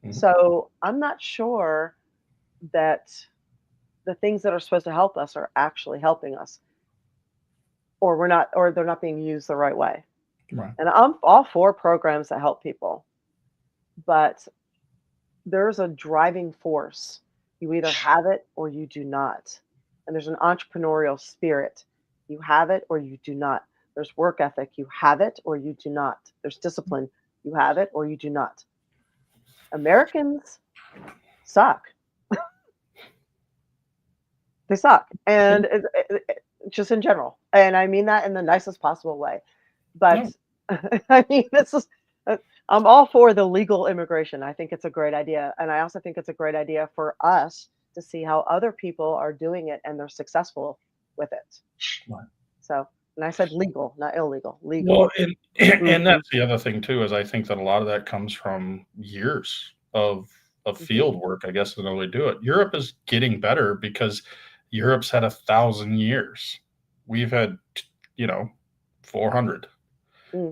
Mm-hmm. So I'm not sure that the things that are supposed to help us are actually helping us, or they're not being used the right way. Right. And I'm all for programs that help people, but there's a driving force. You either have it or you do not. And there's an entrepreneurial spirit. You have it or you do not. There's work ethic. You have it or you do not. There's discipline. You have it or you do not. Americans suck. They suck. And just in general. And I mean that in the nicest possible way. But I mean, this is, I'm all for the legal immigration. I think it's a great idea. And I also think it's a great idea for us to see how other people are doing it and they're successful with it. Right. So, and I said legal, not illegal, legal. Well, and that's the other thing too, is I think that a lot of that comes from years of field work, I guess is another way to do it. Europe is getting better because Europe's had 1,000 years. We've had, 400.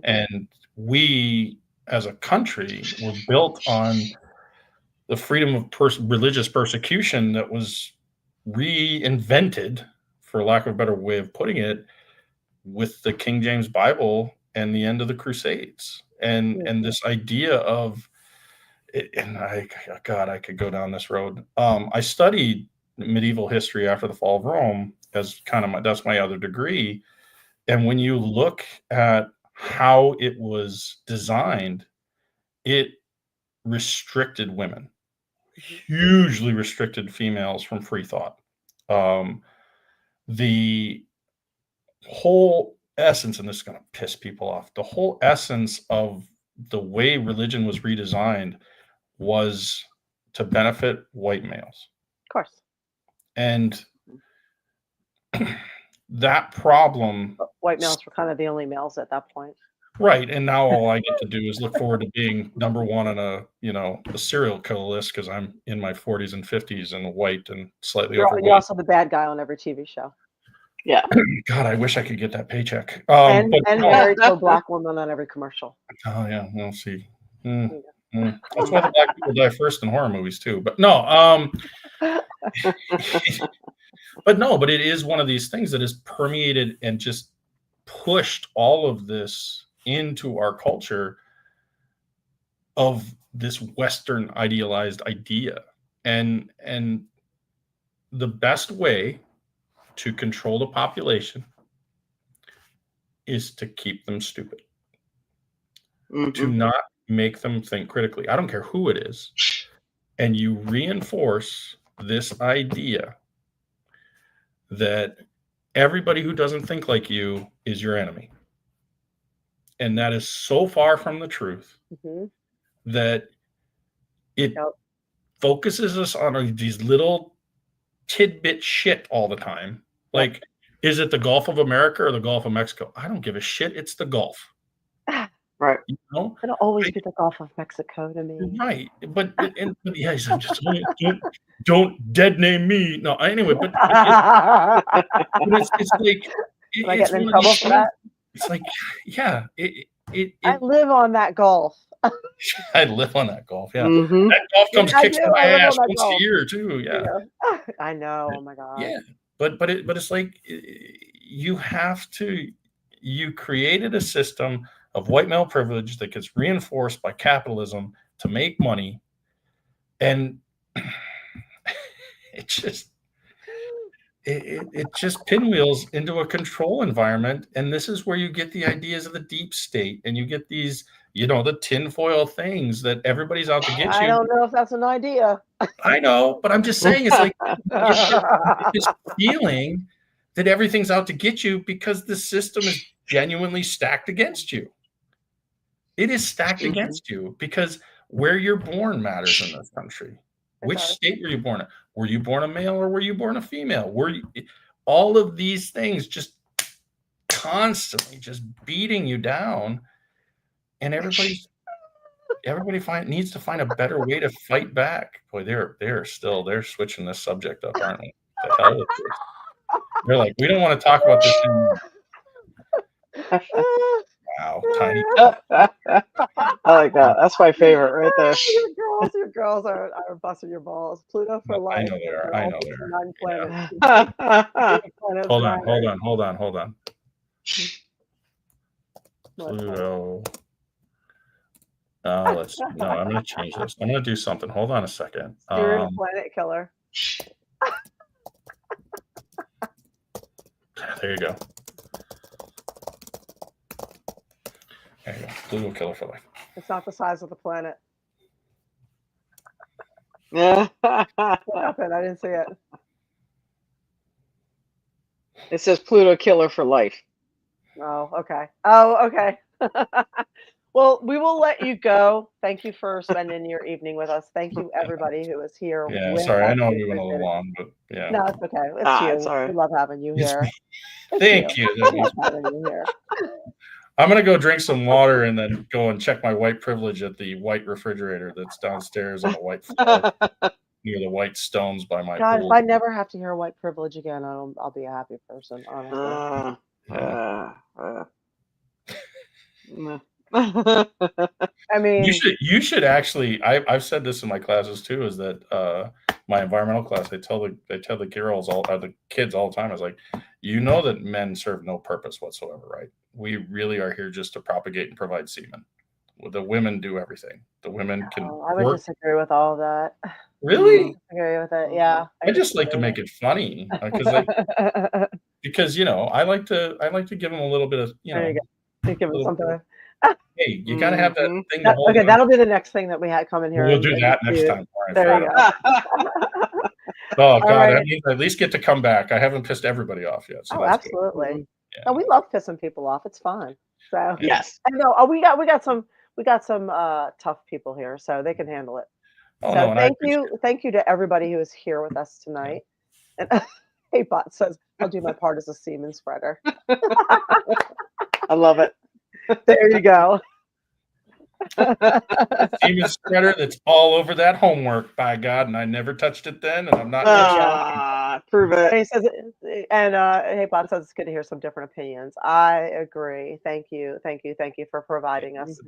And we, as a country, were built on the freedom of religious persecution that was reinvented, for lack of a better way of putting it, with the King James Bible and the end of the Crusades. And this idea of, and I could go down this road. I studied medieval history after the fall of Rome as that's my other degree. And when you look at how it was designed, it restricted women, hugely restricted females from free thought. The whole essence, and this is going to piss people off, the whole essence of the way religion was redesigned was to benefit white males. Of course. And that problem, white males were kind of the only males at that point. Right. And now all I get to do is look forward to being number one on a serial killer list because I'm in my 40s and 50s and white and slightly overweight. You're also the bad guy on every TV show. Yeah. God, I wish I could get that paycheck. And married to a black woman on every commercial. Oh, yeah. We'll see. That's why the black people die first in horror movies, too. But no. But it is one of these things that is permeated and just pushed all of this into our culture of this Western idealized idea. And the best way to control the population is to keep them stupid, to not make them think critically. I don't care who it is. And you reinforce this idea that everybody who doesn't think like you is your enemy. And that is so far from the truth that it focuses us on these little tidbit shit all the time. Like, is it the Gulf of America or the Gulf of Mexico? I don't give a shit. It's the Gulf. Right. It'll always be the Gulf of Mexico to me. Right. But yes, I'm just don't dead name me. No, anyway, but it's like Am I getting in trouble for that? It's like, yeah, I live on that Gulf. I live on that Gulf. Yeah, that Gulf comes kicks my ass once a year too. Yeah, I know. Oh my god. Yeah, but it's like you created a system of white male privilege that gets reinforced by capitalism to make money, and it just pinwheels into a control environment. And this is where you get the ideas of the deep state, and you get these, the tinfoil things that everybody's out to get you. I don't know if that's an idea. I know, but I'm just saying, it's like this feeling that everything's out to get you because the system is genuinely stacked against you. It is stacked against you because where you're born matters in this country. Which state were you born in? Were you born a male or were you born a female? All of these things just constantly just beating you down, and everybody needs to find a better way to fight back. Boy, they're switching this subject up, aren't they? The hell is this? They're like, we don't want to talk about this anymore. Wow, tiny. I like that. That's my favorite right there. Your girls are busting your balls. Pluto for life. I know they are. I know they are. 9 planets. Yeah. 8 planets, Hold 9. on. Pluto. I'm going to change this. I'm going to do something. Hold on a second. Serial planet killer. There you go. Pluto killer for life. It's not the size of the planet. Yeah. What happened? I didn't see it. It says Pluto killer for life. Oh, okay. Well, we will let you go. Thank you for spending your evening with us. Thank you, everybody who is here. Yeah, sorry. I know we went a little long, but yeah. No, it's okay. It's you. It's all right. We love having you here. Thank you. We love having you here. I'm going to go drink some water and then go and check my white privilege at the white refrigerator that's downstairs on the white floor near the white stones by my God, pool. if I never have to hear white privilege again, I'll be a happy person, honestly. I mean, you should actually. I've said this in my classes too. Is that my environmental class? I tell the girls the kids all the time. I was like, that men serve no purpose whatsoever, right? We really are here just to propagate and provide semen. The women do everything. The women can. I would disagree with all of that. Really? Disagree with it. Yeah. I just like to make it funny because I like to give them a little bit of There you go. Give them something. Hey, you gotta have that thing. Okay, that'll be the next thing that we had come in here. We'll do that next time. There you go. Oh God, right. I mean, at least get to come back. I haven't pissed everybody off yet. So absolutely. Yeah. No, we love pissing people off. It's fun. So yes, I know. Oh, we got some tough people here, so they can handle it. Oh, so no, thank you to everybody who is here with us tonight. And Hey Bot says, I'll do my part as a semen spreader. I love it. There you go. Semen spreader that's all over that homework, by God, and I never touched it then, and I'm not. Prove it. And he says, Hey Bob says it's good to hear some different opinions. I agree. Thank you for providing us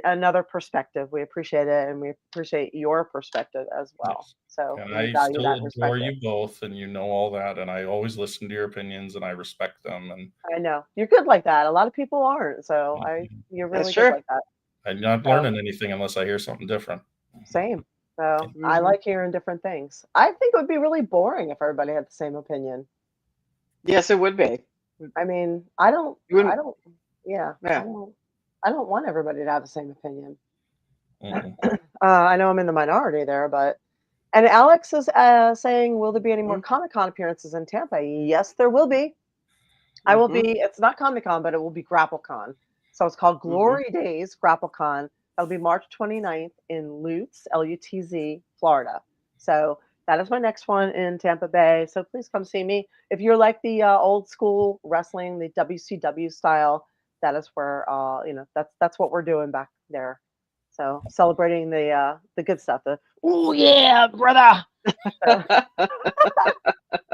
another perspective. We appreciate it, and we appreciate your perspective as well. Yes. So and I still adore you both, and you know all that, and I always listen to your opinions, and I respect them. And I know you're good like that. A lot of people aren't, so you're really good like that. I'm not learning anything unless I hear something different. Same. So I like hearing different things. I think it would be really boring if everybody had the same opinion. Yes, it would be. I mean, I don't want everybody to have the same opinion. I know I'm in the minority there, and Alex is saying, will there be any more Comic-Con appearances in Tampa? Yes, there will be. I will be. It's not Comic-Con, but it will be GrappleCon. So it's called Glory Days GrappleCon. That'll be March 29th in Lutz, L-U-T-Z, Florida. So that is my next one in Tampa Bay. So please come see me. If you're like the old school wrestling, the WCW style, that is where that's what we're doing back there. So celebrating the good stuff. Oh yeah, brother.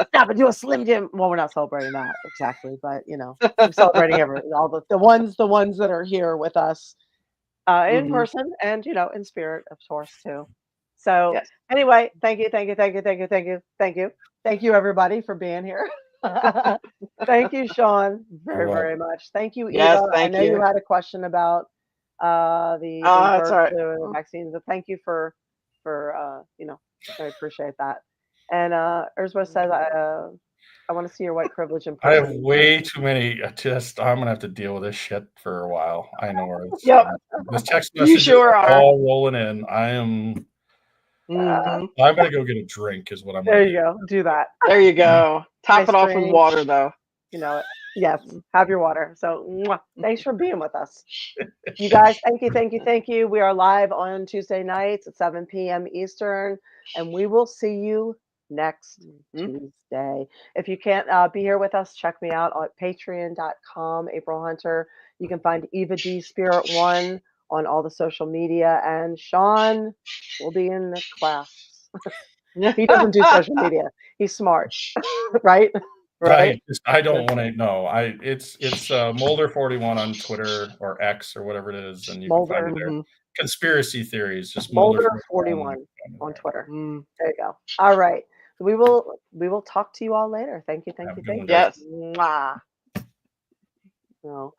Stop and do a Slim Jim. Well, we're not celebrating that exactly, but we're celebrating all the ones that are here with us in person and in spirit, of course, too. So anyway, thank you everybody for being here. Thank you, Sean, very much. Thank you, Eva. Yes, I know you had a question about the bird flu and the vaccines. But thank you for I appreciate that. And Ursula says, I want to see your white privilege in person. I have way too many. I'm gonna have to deal with this shit for a while. I know where it's. This text message all rolling in. I am. I'm gonna go get a drink. Is what I'm. There you go. Do that. There you go. Top it off with water, though. Yes. Have your water. So, thanks for being with us, you guys. Thank you. We are live on Tuesday nights at 7 p.m. Eastern, and we will see you next Tuesday. If you can't be here with us, check me out at patreon.com, April Hunter. You can find Eva D Spirit One on all the social media, and Sean will be in the class. He doesn't do social media. He's smart, right? Right? I don't want to know. It's Molder 41 on Twitter or X or whatever it is, and you can find Molder, me there. Conspiracy theories, just Molder Molder 41 on Twitter. Mm. There you go. All right. We will talk to you all later. Thank you. Have a good one, guys. Yes. Mwah. No.